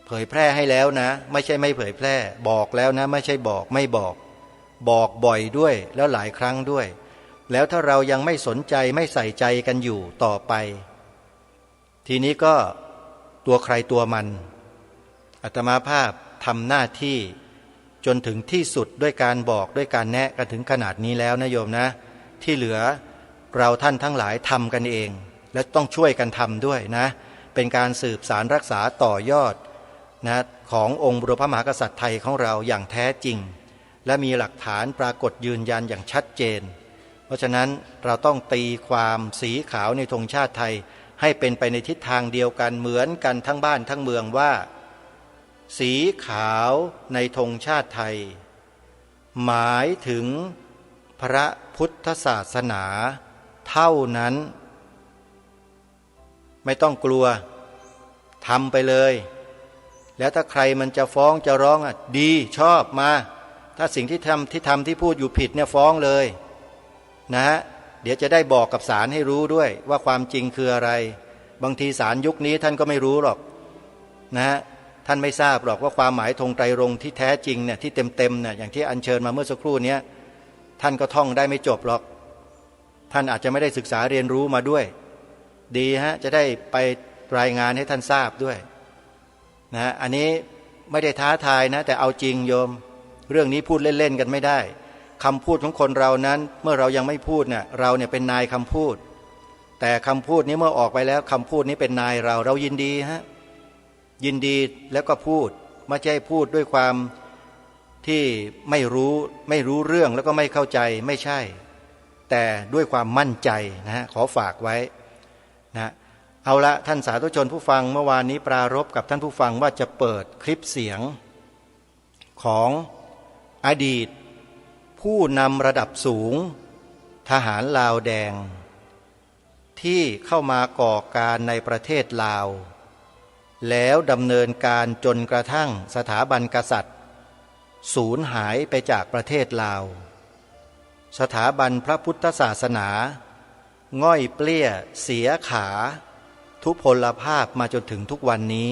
เผยแพร่ให้แล้วนะไม่ใช่ไม่เผยแพร่บอกแล้วนะไม่ใช่บอกไม่บอกบ่อยด้วยแล้วหลายครั้งด้วยแล้วถ้าเรายังไม่สนใจไม่ใส่ใจกันอยู่ต่อไปทีนี้ก็ตัวใครตัวมันอาตมาภาพทำหน้าที่จนถึงที่สุดด้วยการบอกด้วยการแนะกันถึงขนาดนี้แล้วนะโยมนะที่เหลือเราท่านทั้งหลายทำกันเองและต้องช่วยกันทำด้วยนะเป็นการสืบสารรักษาต่อยอดนะขององค์บุรพมหากษัตริย์ไทยของเราอย่างแท้จริงและมีหลักฐานปรากฏยืนยันอย่างชัดเจนเพราะฉะนั้นเราต้องตีความสีขาวในธงชาติไทยให้เป็นไปในทิศทางเดียวกันเหมือนกันทั้งบ้านทั้งเมืองว่าสีขาวในธงชาติไทยหมายถึงพระพุทธศาสนาเท่านั้นไม่ต้องกลัวทำไปเลยแล้วถ้าใครมันจะฟ้องจะร้องดีชอบมาถ้าสิ่งที่ทำที่พูดอยู่ผิดเนี่ยฟ้องเลยนะเดี๋ยวจะได้บอกกับศาลให้รู้ด้วยว่าความจริงคืออะไรบางทีศาลยุคนี้ท่านก็ไม่รู้หรอกนะท่านไม่ทราบหรอกว่าความหมายธงไตรรงค์ที่แท้จริงเนี่ยที่เต็มเนี่ยอย่างที่อัญเชิญมาเมื่อสักครู่นี้ท่านก็ท่องได้ไม่จบหรอกท่านอาจจะไม่ได้ศึกษาเรียนรู้มาด้วยดีจะได้ไปรายงานให้ท่านทราบด้วยนะอันนี้ไม่ได้ท้าทายนะแต่เอาจริงโยมเรื่องนี้พูดเล่นๆกันไม่ได้คำพูดของคนเรานั้นเมื่อเรายังไม่พูดเนี่ยเราเนี่ยเป็นนายคำพูดแต่คำพูดนี้เมื่อออกไปแล้วคำพูดนี้เป็นนายเรายินดียินดีแล้วก็พูดไม่ใช่พูดด้วยความที่ไม่รู้เรื่องแล้วก็ไม่เข้าใจไม่ใช่แต่ด้วยความมั่นใจนะขอฝากไว้นะเอาละท่านสาธุชนผู้ฟังเมื่อวานนี้ปรารภกับท่านผู้ฟังว่าจะเปิดคลิปเสียงของอดีตผู้นำระดับสูงทหารลาวแดงที่เข้ามาก่อการในประเทศลาวแล้วดำเนินการจนกระทั่งสถาบันกษัตริย์สูญหายไปจากประเทศลาวสถาบันพระพุทธศาสนาง่อยเปลี้ยเสียขาทุพพลภาพมาจนถึงทุกวันนี้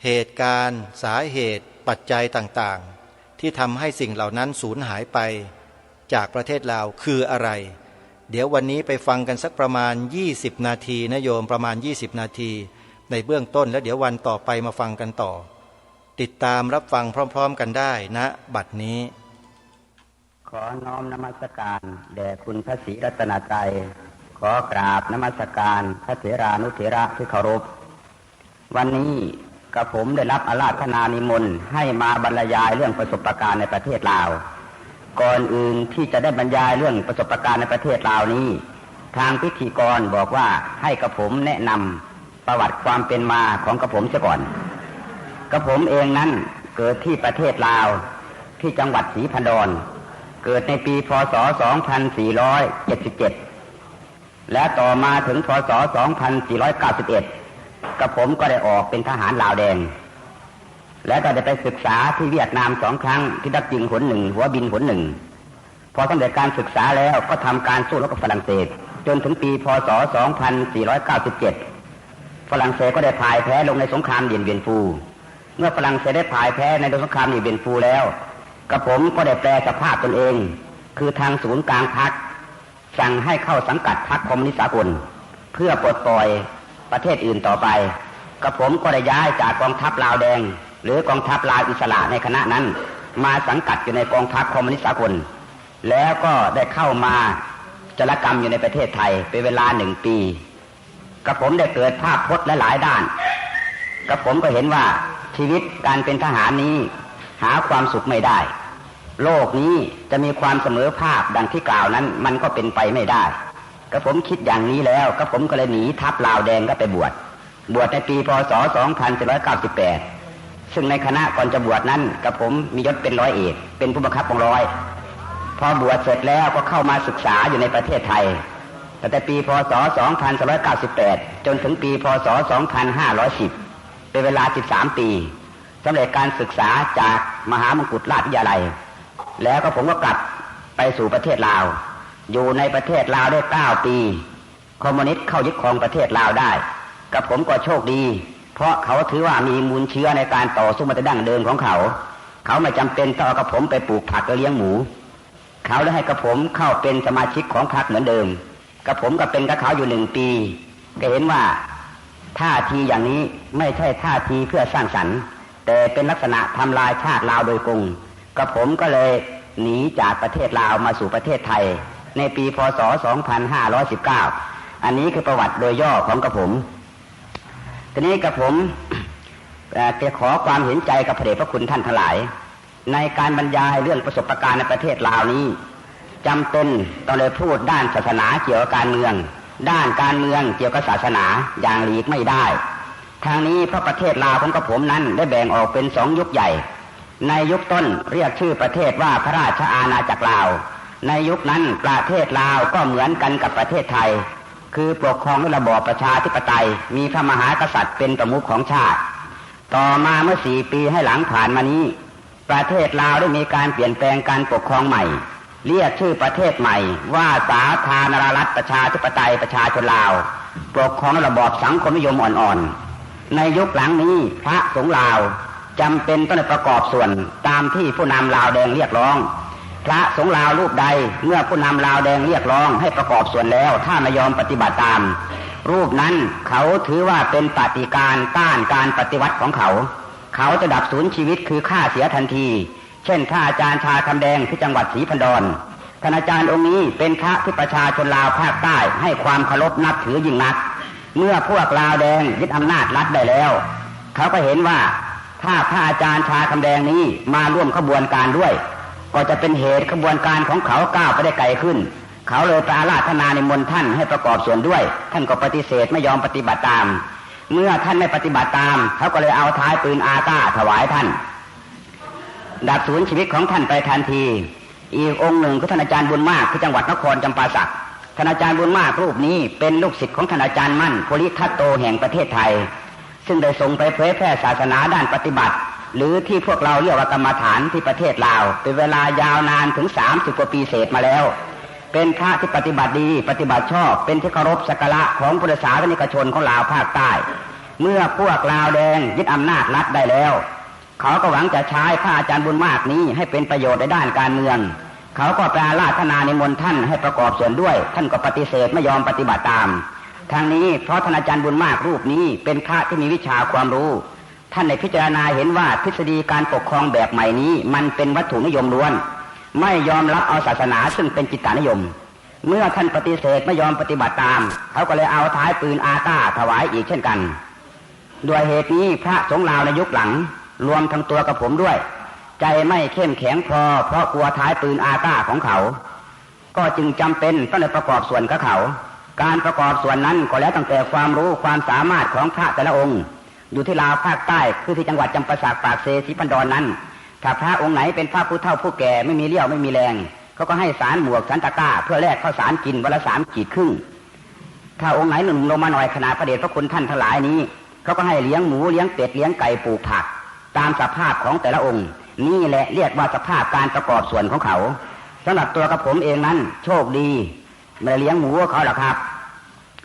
เหตุการณ์สาเหตุปัจจัยต่างๆที่ทำให้สิ่งเหล่านั้นสูญหายไปจากประเทศลาวคืออะไรเดี๋ยววันนี้ไปฟังกันสักประมาณ20นาทีนะโยมประมาณ20นาทีในเบื้องต้นแล้วเดี๋ยววันต่อไปมาฟังกันต่อติดตามรับฟังพร้อมๆกันได้ณบัดนี้ขอน้อมนมัสการแด่คุณพระศรีรัตนตรัยขอกราบนมัสการพระเถรานุเถระที่เคารพวันนี้กระผมได้รับอาราธนานิมนต์ให้มาบรรยายเรื่องประสบการณ์ในประเทศลาวก่อนอื่นที่จะได้บรรยายเรื่องประสบการณ์ในประเทศลาวนี้ ทางพิธีกรบอกว่าให้กระผมแนะนำประวัติความเป็นมาของกระผมเสียก่อนกระผมเองนั้นเกิดที่ประเทศลาวที่จังหวัดศรีพันดรเกิดในปีพ.ศ. 2477และต่อมาถึงพ.ศ. 2491กระผมก็ได้ออกเป็นทหารลาวแดงและก็ได้ไปศึกษาที่เวียดนาม2 ครั้งที่ดักยิงหน1หัวบินหน1พอสำเร็จการศึกษาแล้วก็ทำการสู้รบกับฝรั่งเศสจนถึงปีพ.ศ. 2497ฝรั่งเศสก็ได้พ่ายแพ้ลงในสงครามเดียนเวียนฟูเมื่อฝรั่งเศสได้พ่ายแพ้ในสงครามเดียนเวียนฟูแล้วกระผมก็ได้แปลสภาพตนเองคือทางศูนย์กลางพรรคสั่งให้เข้าสังกัดพรรคคอมมิวนิสต์สากลเพื่อปลดปล่อยประเทศอื่นต่อไปกระผมก็ได้ย้ายจากกองทัพลาวแดงหรือกองทัพลาวอิสระในคณะนั้นมาสังกัดอยู่ในกองทัพคอมมิวนิสต์สากลแล้วก็ได้เข้ามาจารกรรมอยู่ในประเทศไทยเป็นเวลา1 ปีกระผมได้เกิดภาพพจน์หลายด้านกระผมก็เห็นว่าชีวิตการเป็นทหารนี้หาความสุขไม่ได้โลกนี้จะมีความเสมอภาคดังที่กล่าวนั้นมันก็เป็นไปไม่ได้กระผมคิดอย่างนี้แล้วกระผมก็เลยหนีทัพลาวแดงก็ไปบวชในปีพ.ศ. 2498ซึ่งในคณะก่อนจะบวชนั้นกระผมมียศเป็นร้อยเอกเป็นผู้บังคับกองร้อยพอบวชเสร็จแล้วก็เข้ามาศึกษาอยู่ในประเทศไทยตั้งแต่ปีพ.ศ. 2498จนถึงปีพ.ศ. 2510เป็นเวลา13 ปีสำเร็จการศึกษาจากมหามงกุฎราชวิทยาลัยแล้วก็ผมก็กลับไปสู่ประเทศลาวอยู่ในประเทศลาวได้9 ปีคอมมิวนิสต์เข้ายึดครองประเทศลาวได้กับผมก็โชคดีเพราะเขาถือว่ามีมูลเชื้อในการต่อสู้มาแต่ดั้งเดิมของเขาไม่จำเป็นต้องเอากับผมไปปลูกผักและเลี้ยงหมูเขาเลยให้กับผมเข้าเป็นสมาชิกของพรรคเหมือนเดิมกับผมก็เป็นกับเขาอยู่1 ปีก็เห็นว่าท่าทีอย่างนี้ไม่ใช่ท่าทีเพื่อสร้างสรรค์แต่เป็นลักษณะทำลายชาติลาวโดยกงกับผมก็เลยหนีจากประเทศลาวมาสู่ประเทศไทยในปีพ.ศ. 2519อันนี้คือประวัติโดยย่อของกับผมทีนี้กับผมจะขอความเห็นใจกับพระเดชพระคุณท่านทั้งหลายในการบรรยายเรื่องประสบการณ์ในประเทศลาวนี้จำเป็นต้องเลยพูดด้านศาสนาเกี่ยวกับการเมืองด้านการเมืองเกี่ยวกับศาสนาอย่างหลีกไม่ได้ทางนี้เพราะประเทศลาวของกับผมนั้นได้แบ่งออกเป็น2 ยุคใหญ่ในยุคต้นเรียกชื่อประเทศว่าพระราชอาณาจักรลาวในยุคนั้นประเทศลาวก็เหมือนกันกับประเทศไทยคือปกครองด้วยระบอบประชาธิปไตยมีพระมหากษัตริย์เป็นประมุขของชาติต่อมาเมื่อ4 ปีให้หลังผ่านมานี้ประเทศลาวได้มีการเปลี่ยนแปลงการปกครองใหม่เรียกชื่อประเทศใหม่ว่าสาธารณรัฐประชาธิปไตยประชาชนลาวปกครองด้วยระบอบสังคมนิยมอ่อนๆในยุคหลังนี้พระสงฆ์ลาวจำเป็นต้องประกอบส่วนตามที่ผู้นำลาวแดงเรียกร้องพระสงฆ์ลาวรูปใดเมื่อผู้นำลาวแดงเรียกร้องให้ประกอบส่วนแล้วถ้าไม่ยอมปฏิบัติตามรูปนั้นเขาถือว่าเป็นปฏิการต้านการปฏิวัติของเขาจะดับสูญชีวิตคือฆ่าเสียทันทีเช่นท่านอาจารย์ชาคำแดงที่จังหวัดศรีพันดรท่านอาจารย์องค์นี้เป็นพระที่ประชาชนลาวภาคใต้ให้ความเคารพนับถือยิ่งนักเมื่อพวกลาวแดงยึดอำนาจรัฐได้แล้วเขาก็เห็นว่าถ้าพระอาจารย์ชาคำแดงนี้มาร่วมขบวนการด้วยก็จะเป็นเหตุขบวนการของเขาก้าวไปได้ไกลขึ้นเขาเลยไปอาราธนานิมนต์ท่านให้ประกอบส่วนด้วยท่านก็ปฏิเสธไม่ยอมปฏิบัติตามเมื่อท่านไม่ปฏิบัติตามเขาก็เลยเอาท้ายปืนอาก้าถวายท่านดับสูญชีวิตของท่านไปทันทีอีกองค์หนึ่งคือท่านอาจารย์บุญมากที่จังหวัดนครจำปาสักท่านอาจารย์บุญมากรูปนี้เป็นลูกศิษย์ของท่านอาจารย์มั่นโพลิทัตโตแห่งประเทศไทยซึ่งได้ส่งไปเผยแพร่ศาสนาด้านปฏิบัติหรือที่พวกเราเรียกว่ากรรมฐานที่ประเทศลาวเป็นเวลายาวนานถึง30 กว่าปีเศษมาแล้วเป็นพระที่ปฏิบัติดีปฏิบัติชอบเป็นที่เคารพสักการะของพุทธศาสนิกชนของลาวภาคใต้เมื่อพวกลาวแดงยึดอำนาจรัฐได้แล้วเขาก็หวังจะใช้พระอาจารย์บุญมากนี้ให้เป็นประโยชน์ในด้านการเมืองเขาก็ไปอาราธนานิมนต์ท่านให้ประกอบส่วนด้วยท่านก็ปฏิเสธไม่ยอมปฏิบัติตามทางนี้เพราะท่านอาจารย์บุญมากรูปนี้เป็นพระที่มีวิชาความรู้ท่านได้พิจารณาเห็นว่าทฤษฎีการปกครองแบบใหม่นี้มันเป็นวัตถุนิยมล้วนไม่ยอมรับเอาศาสนาซึ่งเป็นจิตตนิยมเมื่อท่านปฏิเสธไม่ยอมปฏิบัติตามเขาก็เลยเอาท้ายปืนอาก้าถวายอีกเช่นกันด้วยเหตุนี้พระสงฆ์ลาวในยุคหลังรวมทั้งตัวกับผมด้วยใจไม่เข้มแข็งพอเพราะกลัวท้ายปืนอาก้าของเขาก็จึงจำเป็นต้องได้ประกอบส่วนกับเขา การประกอบส่วนนั้นก็แล้วตั้งแต่ความรู้ความสามารถของพระแต่ละองค์อยู่ที่ลาวภาคใต้คือที่จังหวัดจำปาสักปากเซศรีพันดรนั้นถ้าพระองค์ไหนเป็นพระผู้เฒ่าผู้แก่ไม่มีเลี้ยวไม่มีแรงเขาก็ให้สารหมวกสารตะกร้าเพื่อแลกข้าวสารกินวันละ3 ขีดครึ่งถ้าองค์ไหนหนุ่มลงมาหน่อยขนาดพระเดชพระคุณท่านทั้งหลายนี้เขาก็ให้เลี้ยงหมูเลี้ยงเป็ดเลี้ยงไก่ปลูกผักตามสภาพของแต่ละองค์นี่แหละเรียกว่าสภาพการประกอบส่วนของเขาสำหรับตัวกับผมเองนั้นโชคดีไม่ได้เลี้ยงหมูเขาหรอกครับ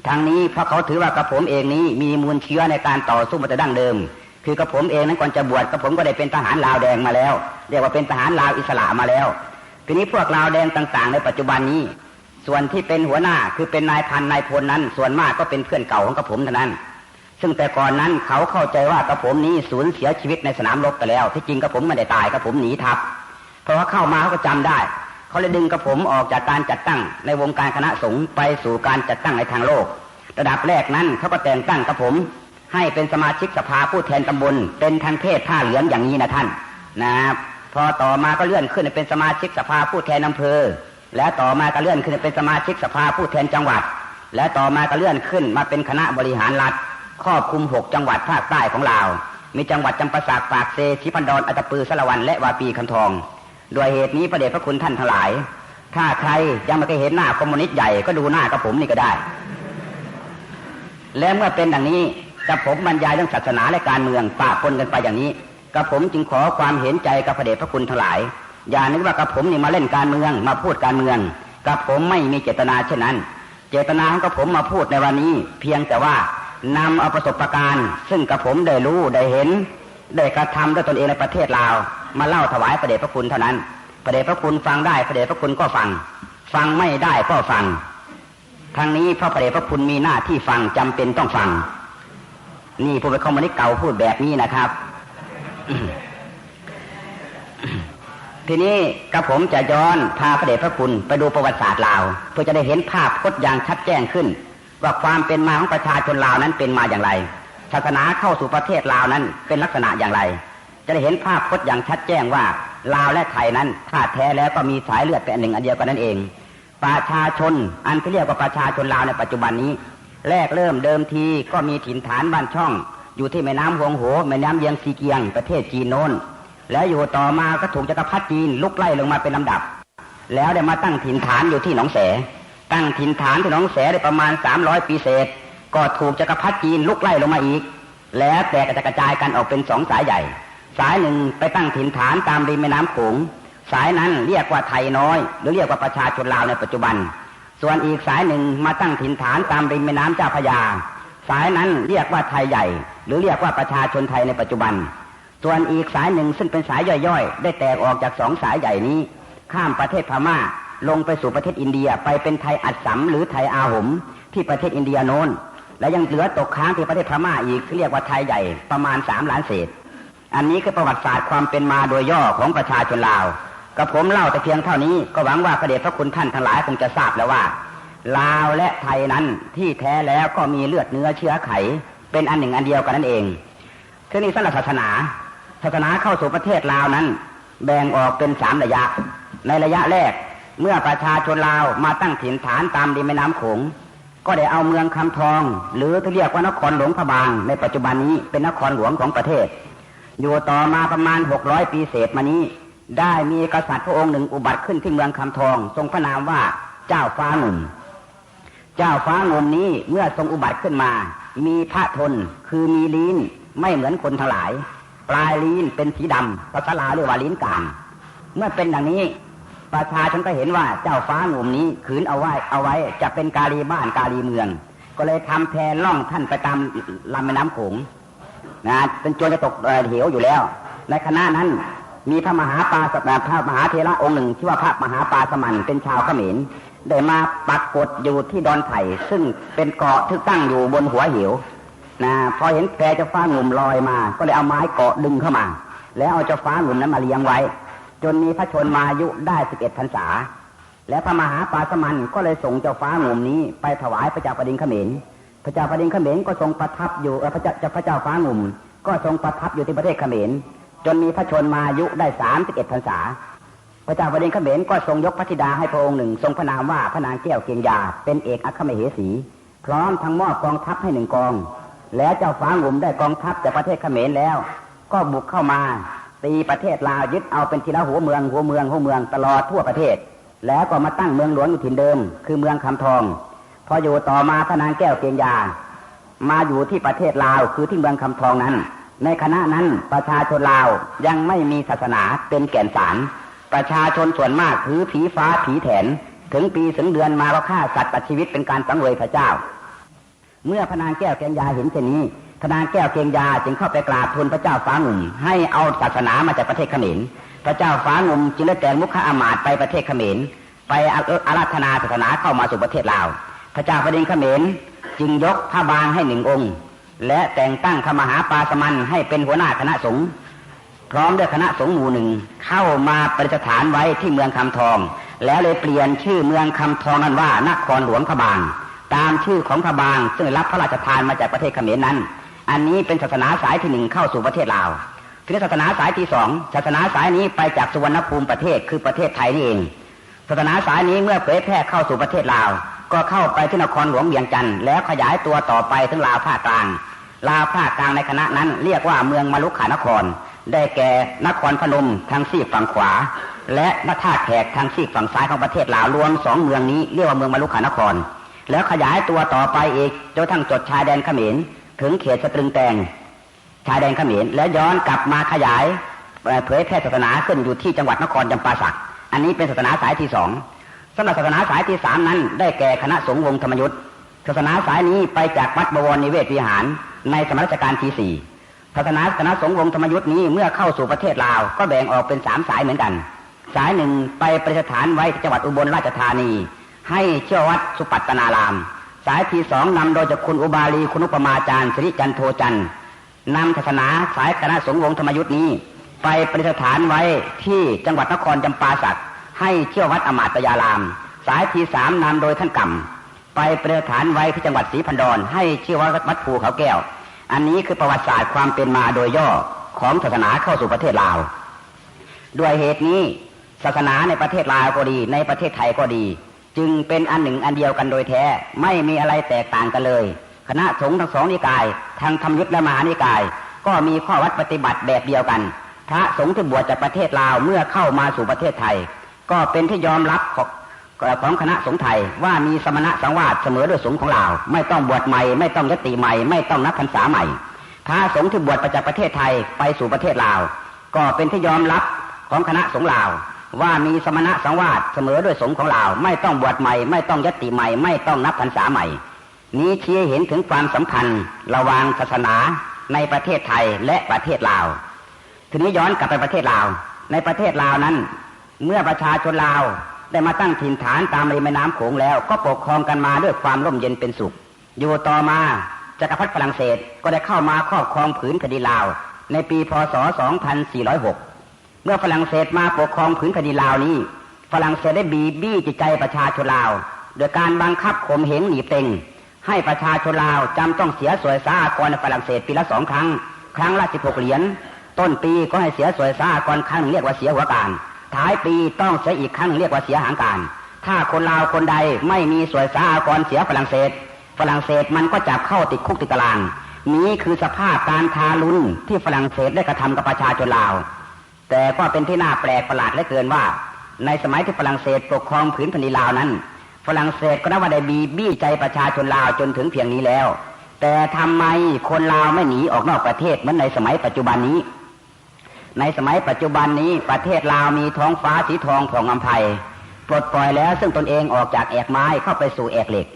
ทางนี้เพราะเขาถือว่ากับผมเองนี้มีมูลเชื้อในการต่อสู้มาแต่ดั้งเดิมคือกับผมเองนั้นก่อนจะบวชกับผมก็ได้เป็นทหารลาวแดงมาแล้วเรียกว่าเป็นทหารลาวอิสระมาแล้วทีนี้พวกลาวแดงต่างๆในปัจจุบันนี้ส่วนที่เป็นหัวหน้าคือเป็นนายพันนายพลนั้นส่วนมากก็เป็นเพื่อนเก่าของกับผมเท่านั้นซึ่งแต่ก่อนนั้นเขาเข้าใจว่ากับผมนี้สูญเสียชีวิตในสนามรบไปแล้วที่จริงกับผมไม่ได้ตายกับผมหนีทัพเพราะว่าเข้ามาเขาก็จำได้เขาเลยดึงกับผมออกจากการจัดตั้งในวงการคณะสงฆ์ไปสู่การจัดตั้งในทางโลกระดับแรกนั้นเขาก็แต่งตั้งกับผมให้เป็นสมาชิกสภาผู้แทนตำบลเป็นทางเพศผ้าเหลืองอย่างนี้นะท่านนะครับพอต่อมาก็เลื่อนขึ้นเป็นสมาชิกสภาผู้แทนอำเภอและต่อมาก็เลื่อนขึ้นเป็นสมาชิกสภาผู้แทนจังหวัดและต่อมาก็เลื่อนขึ้นมาเป็นคณะบริหารรัฐครอบคลุม6 จังหวัดภาคใต้ของลาวมีจังหวัดจำปาสักปากเซศรีพันดรอัตตปือสะละวันและวาปีคำทองโดยเหตุนี้พระเดชพระคุณท่านทั้งหลายถ้าใครยังไม่เคยเห็นหน้าคอมมิวนิสต์ใหญ่ก็ดูหน้ากับผมนี่ก็ได้และเมื่อเป็นดังนี้กับผมบรรยายเรื่องศาสนาและการเมืองปะปนกันไปอย่างนี้กับผมจึงขอความเห็นใจกับพระเดชพระคุณทั้งหลายอย่านึกว่ากับผมนี่มาเล่นการเมืองมาพูดการเมืองกับผมไม่มีเจตนาเช่นนั้นเจตนาของกับผมมาพูดในวันนี้เพียงแต่ว่านำเอาประสบการณ์ซึ่งกับผมได้รู้ได้เห็นได้กระทำด้วยตนเองในประเทศลาวมาเล่าถวายพระเดชพระคุณเท่านั้นพระเดชพระคุณฟังได้พระเดชพระคุณก็ฟังฟังไม่ได้ก็ฟังทางนี้พระเดชพระคุณมีหน้าที่ฟังจำเป็นต้องฟังนี่ผู้เป็นคอมมิวนิสต์เก่าพูดแบบนี้นะครับ ทีนี้กับผมจะย้อนพาพระเดชพระคุณไปดูประวัติศาสตร์ลาวเพื่อจะได้เห็นภาพพจน์อย่างชัดแจ้งขึ้นว่าความเป็นมาของประชาชนลาวนั้นเป็นมาอย่างไรศาสนาเข้าสู่ประเทศลาวนั้นเป็นลักษณะอย่างไรจะได้เห็นภาพพจน์อย่างชัดแจ้งว่าลาวและไทยนั้นถ้าแท้แล้วก็มีสายเลือดเป็นอันหนึ่งอันเดียวกันนั่นเองประชาชนอันที่เรียกว่าประชาชนลาวในปัจจุบันนี้แรกเริ่มเดิมทีก็มีถิ่นฐานบ้านช่องอยู่ที่แม่น้ำฮวงโหแม่น้ำเยียงซีเกียงประเทศจีนโน้นแล้วอยู่ต่อมาก็ถูกจักรพรรดิจีนลุกไล่ลงมาเป็นลำดับแล้วได้มาตั้งถิ่นฐานอยู่ที่หนองแสตั้งถิ่นฐานที่หนองแสได้ประมาณ300 ปีเศษก็ถูกจักรพรรดิจีนลุกไล่ลงมาอีกแล้วแต่กระจายกันออกเป็น2 สายใหญ่สายหนึ่งไปตั้งถิ่นฐานตามริมแม่น้ำโขงสายนั้นเรียกว่าไทยน้อยหรือเรียกว่าประชาชนลาวในปัจจุบันส่วนอีกสายหนึ่งมาตั้งถิ่นฐานตามริมแม่น้ำเจ้าพระยาสายนั้นเรียกว่าไทยใหญ่หรือเรียกว่าประชาชนไทยในปัจจุบันส่วนอีกสายหนึ่งซึ่งเป็นสายย่อยๆได้แตกออกจาก2 สายใหญ่นี้ข้ามประเทศพม่าลงไปสู่ประเทศอินเดียไปเป็นไทยอัสสัมหรือไทยอาหมที่ประเทศอินเดียโน้นและยังเหลือตกค้างที่ประเทศพม่าอีกที่เรียกว่าไทยใหญ่ประมาณ3 ล้านเศษอันนี้คือประวัติศาสตร์ความเป็นมาโดยย่อของประชาชนลาวกับผมเล่าแต่เพียงเท่านี้ก็หวังว่าพระเดชพระคุณท่านทั้งหลายคงจะทราบแล้วว่าลาวและไทยนั้นที่แท้แล้วก็มีเลือดเนื้อเชื้อไขเป็นอันหนึ่งอันเดียวกันนั่นเองทีนี้สำหรับศาสนาเข้าสู่ประเทศลาวนั้นแบ่งออกเป็น3 ระยะในระยะแรกเมื่อประชาชนลาวมาตั้งถิ่นฐานตามริมแม่น้ำโขงก็ได้เอาเมืองคำทองหรือที่เรียกว่านครหลวงพระบางในปัจจุบันนี้เป็นนครหลวงของประเทศอยู่ต่อมาประมาณ600 ปีเศษมานี้ได้มีกษัตริย์พระองค์หนึ่งอุบัติขึ้นที่เมืองคำทองทรงพระนามว่าเจ้าฟ้างุ่มเจ้าฟ้างุ่มนี้เมื่อทรงอุบัติขึ้นมามีพระทนคือมีลิ้นไม่เหมือนคนทั้งหลายปลายลิ้นเป็นสีดำภาษาลาวเรียกว่าลิ้นกามเมื่อเป็นดังนี้ประชาชนก็เห็นว่าเจ้าฟ้างุ่มนี้ขืนเอาไว้จะเป็นกาลีบ้านกาลีเมืองก็เลยทำแพล่องท่านไปตามลำแม่น้ำโขงนะเป็นจนจะตกเหวอยู่แล้วในคณะนั้นมีพระมหาปาสมพระมหาเถระองค์หนึ่งชื่อว่าพระมหาปาสมันเป็นชาวเขมรได้มาปักกฏอยู่ที่ดอนไผ่ซึ่งเป็นเกาะที่ตั้งอยู่บนหัวเหวนะพอเห็นแพเจ้าฟ้างุ่มลอยมาก็เลยเอาไม้เกาะดึงเข้ามาแล้วเอาเจ้าฟ้างุ่มนั้นมาเลี้ยงไว้จนมีพระชนมายุได้11 พรรษาและพระมหาปาสมันก็เลยส่งเจ้าฟ้างุ่มนี้ไปถวายพระเจ้าแผ่นดินเขมรพระเจ้าแผ่นดินเขมรก็ทรงประทับอยู่พระเจ้าฟ้างุ่มก็ทรงประทับอยู่ที่ประเทศเขมรจนมีพระชนมายุได้31 พรรษา พระเจ้าแผ่นดินเขมรก็ทรงยกพระธิดาให้พระองค์หนึ่งทรงพระนามว่าพระนางแก้วเกียงยาเป็นเอกอัครมเหสีพร้อมทั้งมอบกองทัพให้1 กองแล้วเจ้าฟ้างุ่มได้กองทัพจากประเทศเขมรแล้วก็บุกเข้ามาตีประเทศลาวยึดเอาเป็นทีละหัวเมืองตลอดทั่วประเทศแล้วก็มาตั้งเมืองหลวงอยู่ถิ่นเดิมคือเมืองคำทองพออยู่ต่อมาพระนางแก้วเกียงยามาอยู่ที่ประเทศลาวคือที่เมืองคำทองนั้นในคณะนั้นประชาชนลาวยังไม่มีศาสนาเป็นแก่นสารประชาชนส่วนมากถือผีฟ้าผีแถนถึงปีถึงเดือนมาก็ฆ่าสัตว์ตัดชีวิตเป็นการสังเวยพระเจ้าเมื่อพระนางแก้วเกียงยาเห็นเช่นนี้พระนางแก้วเกียงยาจึงเข้าไปกราบทูลพระเจ้าฟ้างุ่มให้เอาศาสนามาจากประเทศเขมรพระเจ้าฟ้างุ่มจึงได้แต่งมุขอามาตย์ไปประเทศเขมรไปอาราธนาศาสนาเข้ามาสู่ประเทศลาวพระเจ้าแผ่นดินเขมรจึงยกพระบางให้1 องค์และแต่งตั้งพระมหาปาสมันให้เป็นหัวหน้าคณะสงฆ์พร้อมด้วยคณะสงฆ์หมู่หนึ่งเข้ามาประดิษฐานไว้ที่เมืองคำทองแล้วเลยเปลี่ยนชื่อเมืองคำทองนั้นว่านครหลวงพระบางตามชื่อของพระบางซึ่งรับพระราชทานมาจากประเทศเขมรนั้นอันนี้เป็นศาสนาสายที่1เข้าสู่ประเทศลาวทีนี้ศาสนาสายที่2ศาสนาสายนี้ไปจากสุวรรณภูมิประเทศคือประเทศไทยนี่เองศาสนาสายนี้เมื่อเผยแพร่เข้าสู่ประเทศลาวก็เข้าไปที่นครหลวงเวียงจันทร์แล้วขยายตัวต่อไปถึงลาวภาคกลางลาวภาคกลางในคณะนั้นเรียกว่าเมืองมลุกขานครได้แก่นครพนมทางซีกฝั่งขวาและท่าแขกทางซีกฝั่งซ้ายของประเทศลาวรวม2 เมืองนี้เรียกว่าเมืองมลุกขานครแล้วขยายตัวต่อไปอีกจนทั้งจดชายแดนเขมรถึงเขตสตรึงแตงชายแดนเขมรและย้อนกลับมาขยายเผยแพร่ศาสนาขึ้นอยู่ที่จังหวัดนครจำปาสักอันนี้เป็นศาสนาสายที่2สำหรับศาสนาสายที่3นั้นได้แก่คณะสงฆ์วงธรรมยุทธศาสนาสายนี้ไปจากวัดบวรนิเวศวิหารในสมัยรัชกาลที่4ศาสนาคณะสงฆ์วงธรรมยุทธนี้เมื่อเข้าสู่ประเทศลาวก็แบ่งออกเป็น3 สายเหมือนกันสายหนึ่งไปประดิษฐานไว้ที่จังหวัดอุบลราชธานีให้เชื่อวัดสุปัตตนารามสายที่2นำโดยเจ้าคุณอุบาลีคุณุปมาจารย์สิริจันโทจันทร์นำศาสนาสายคณะสงฆ์วงธรรมยุทธนี้ไปประดิษฐานไว้ที่จังหวัดนครจำปาสักให้เชื่อวัดอมาตยารามสายที่3นำโดยท่านกำไปประดิษฐานไว้ที่จังหวัดศรีพันดรให้เชื่อวัดภูเขาแก้วอันนี้คือประวัติศาสตร์ความเป็นมาโดยย่อของศาสนาเข้าสู่ประเทศลาวด้วยเหตุนี้ศาสนาในประเทศลาวก็ดีในประเทศไทยก็ดีจึงเป็นอันหนึ่งอันเดียวกันโดยแท้ไม่มีอะไรแตกต่างกันเลยคณะสงฆ์ทั้ง2 นิกายทางธรรมยุทธและมหานิกายก็มีข้อวัดปฏิบัติแบบเดียวกันพระสงฆ์ที่บวชจากประเทศลาวเมื่อเข้ามาสู่ประเทศไทยก็เป็นที่ยอมรับของคณะสงฆ์ไทยว่ามีสมณะสังวาสเสมอด้วยสงฆ์ของลาวไม่ต้องบวชใหม่ไม่ต้องยติใหม่ไม่ต้องนับพรรษาใหม่พระสงฆ์ที่บวชจากประเทศไทยไปสู่ประเทศลาวก็เป็นที่ยอมรับของคณะสงฆ์ลาวว่ามีสมณะสังวาสเสมอด้วยสงฆ์ของลาวไม่ต้องบวชใหม่ไม่ต้องยติใหม่ไม่ต้องนับพรรษาใหม่นี้ชี้เห็นถึงความสัมพันธ์ระหว่างศาสนาในประเทศไทยและประเทศลาวทีนี้ย้อนกลับไปประเทศลาวในประเทศลาวนั้นเมื่อประชาชนลาวได้มาตั้งถิ่นฐานตามริมแม่น้ำโขงแล้วก็ปกครองกันมาด้วยความร่มเย็นเป็นสุขอยู่ต่อมาจักรพรรดิฝรั่งเศสก็ได้เข้ามาครอบครองผืนแผ่นดินลาวในปีพ.ศ. 2406เมื่อฝรั่งเศสมาปกครองผืนแผ่นดินลาวนี้ฝรั่งเศสได้บีบบี้จิตใจประชาชนลาวโดยการบังคับข่มเหงหนีบเต็งให้ประชาชนลาวจำต้องเสียสวยสหกรณ์ในฝรั่งเศสปีละ2 ครั้งครั้งละ16 เหรียญต้นปีก็ให้เสียสวยสหกรณ์ครั้งเรียกว่าเสียหัวการท้ายปีต้องเสียอีกครั้งเรียกว่าเสียหางการถ้าคนลาวคนใดไม่มีสวยสหกรณ์เสียฝรั่งเศสมันก็จับเข้าติดคุกติดตารางนี้คือสภาพการทารุณที่ฝรั่งเศสได้กระทำกับประชาชนลาวแต่ก็เป็นที่น่าแปลกประหลาดเหลือเกินว่าในสมัยที่ฝรั่งเศสปกครองผืนแผ่นดินลาวนั้นฝรั่งเศสก็นับว่าได้บีบบี้ใจประชาชนลาวจนถึงเพียงนี้แล้วแต่ทำไมคนลาวไม่หนีออกนอกประเทศเหมือนในสมัยปัจจุบันนี้ในสมัยปัจจุบันนี้ประเทศลาวมีท้องฟ้าสีทองผ่องอำไพปลดปล่อยแล้วซึ่งตนเองออกจากแอกไม้เข้าไปสู่แอกเหล็ก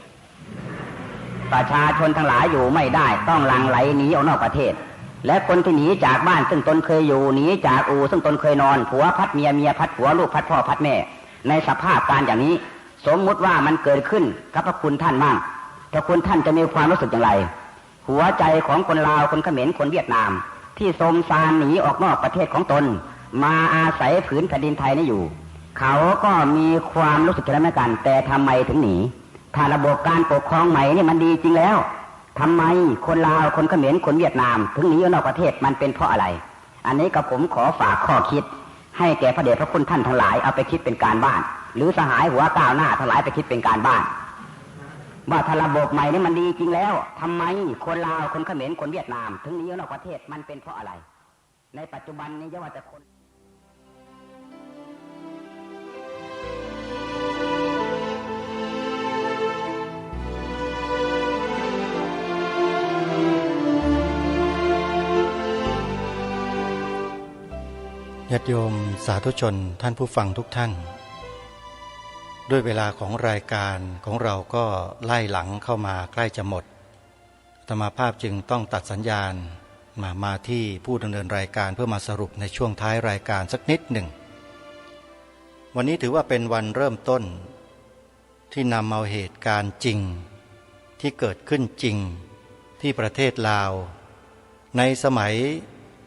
ประชาชนทั้งหลายอยู่ไม่ได้ต้องหลั่งไหลหนีออกนอกประเทศและคนที่หนีจากบ้านซึ่งตนเคยอยู่หนีจากอู่ซึ่งตนเคยนอนผัวพัดเมียเมียพัดผัวลูกพัดพ่อพัดแม่ในสภาพการอย่างนี้สมมุติว่ามันเกิดขึ้นกับพระคุณท่านมั่งพระคุณท่านจะมีความรู้สึกอย่างไรหัวใจของคนลาวคนเขมรคนเวียดนามที่สมสารหนีออกนอกประเทศของตนมาอาศัยผืนแผ่นดินไทยนี่อยู่เขาก็มีความรู้สึกเช่นนั้นกันแต่ทำไมถึงหนีถ้าระบบการปกครองใหม่นี่มันดีจริงแล้วทำไมคนลาวคนเขมรคนเวียดนามถึงหนีออกนอกประเทศมันเป็นเพราะอะไรอันนี้กับผมขอฝากข้อคิด ให้แก่พระเดชพระคุณท่านทั้งหลายเอาไปคิดเป็นการบ้านหรือสหายหัวก้าวหน้าทั้งหลายไปคิดเป็นการบ้านว่าถ้าระบบใหม่นี่มันดีจริงแล้วทำไมคนลาวคนเขมรคนเวียดนามถึงหนีออกนอกประเทศมันเป็นเพราะอะไรในปัจจุบันนี้จะว่าแต่คนญาติโยมสาธุชนท่านผู้ฟังทุกท่านด้วยเวลาของรายการของเราก็ไล่หลังเข้ามาใกล้จะหมดอาตมาภาพจึงต้องตัดสัญญาณมาที่ผู้ดำเนินรายการเพื่อมาสรุปในช่วงท้ายรายการสักนิดหนึ่งวันนี้ถือว่าเป็นวันเริ่มต้นที่นำเอาเหตุการณ์จริงที่เกิดขึ้นจริงที่ประเทศลาวในสมัย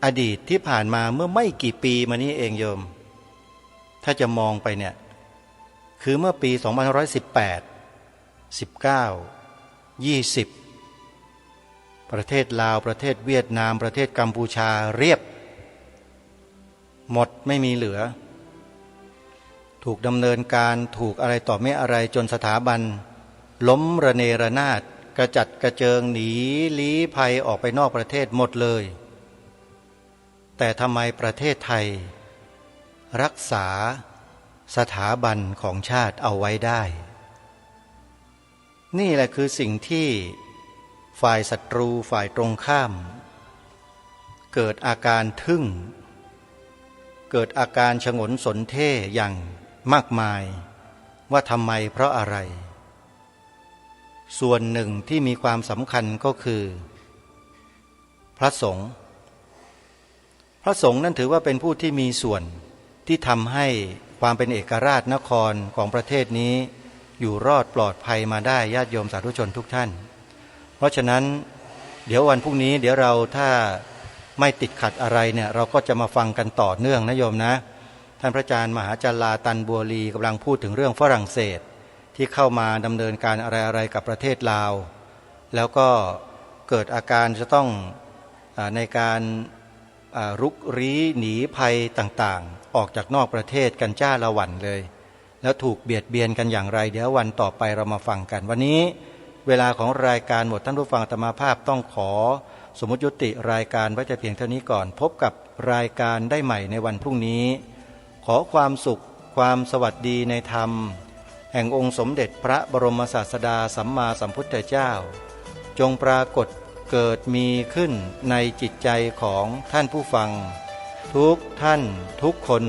อดีตที่ผ่านมาเมื่อไม่กี่ปีมานี้เองโยมถ้าจะมองไปเนี่ยคือเมื่อปี2518 19 20ประเทศลาวประเทศเวียดนามประเทศกัมพูชาเรียบหมดไม่มีเหลือถูกดำเนินการถูกอะไรต่อไม่อะไรจนสถาบันล้มระเนระนาดกระจัดกระเจิงหนีลี้ภัยออกไปนอกประเทศหมดเลยแต่ทำไมประเทศไทยรักษาสถาบันของชาติเอาไว้ได้นี่แหละคือสิ่งที่ฝ่ายศัตรูฝ่ายตรงข้ามเกิดอาการทึ่งเกิดอาการฉงนสนเท่อย่างมากมายว่าทำไมเพราะอะไรส่วนหนึ่งที่มีความสำคัญก็คือพระสงฆ์นั่นถือว่าเป็นผู้ที่มีส่วนที่ทำให้ความเป็นเอกราชนครของประเทศนี้อยู่รอดปลอดภัยมาได้ญาติโยมสาธุชนทุกท่านเพราะฉะนั้นเดี๋ยววันพรุ่งนี้เดี๋ยวเราถ้าไม่ติดขัดอะไรเนี่ยเราก็จะมาฟังกันต่อเนื่องนะโยมนะท่านพระอาจารย์มหาจัลลาตันบัวลีกำลังพูดถึงเรื่องฝรั่งเศสที่เข้ามาดำเนินการอะไรกับประเทศลาวแล้วก็เกิดอาการจะต้องในการรุกรีหนีภัยต่างๆออกจากนอกประเทศกันจ้าละวันเลยแล้วถูกเบียดเบียนกันอย่างไรเดี๋ยววันต่อไปเรามาฟังกันวันนี้เวลาของรายการหมดท่านผู้ฟังอาตมาภาพต้องขอสมมุติยุติรายการไว้แต่เพียงเท่านี้ก่อนพบกับรายการได้ใหม่ในวันพรุ่งนี้ขอความสุขความสวัสดีในธรรมแห่งองค์สมเด็จพระบรมศาสดาสัมมาสัมพุทธเจ้าจงปรากฏเกิดมีขึ้นในจิตใจของท่านผู้ฟังทุกท่านทุกคน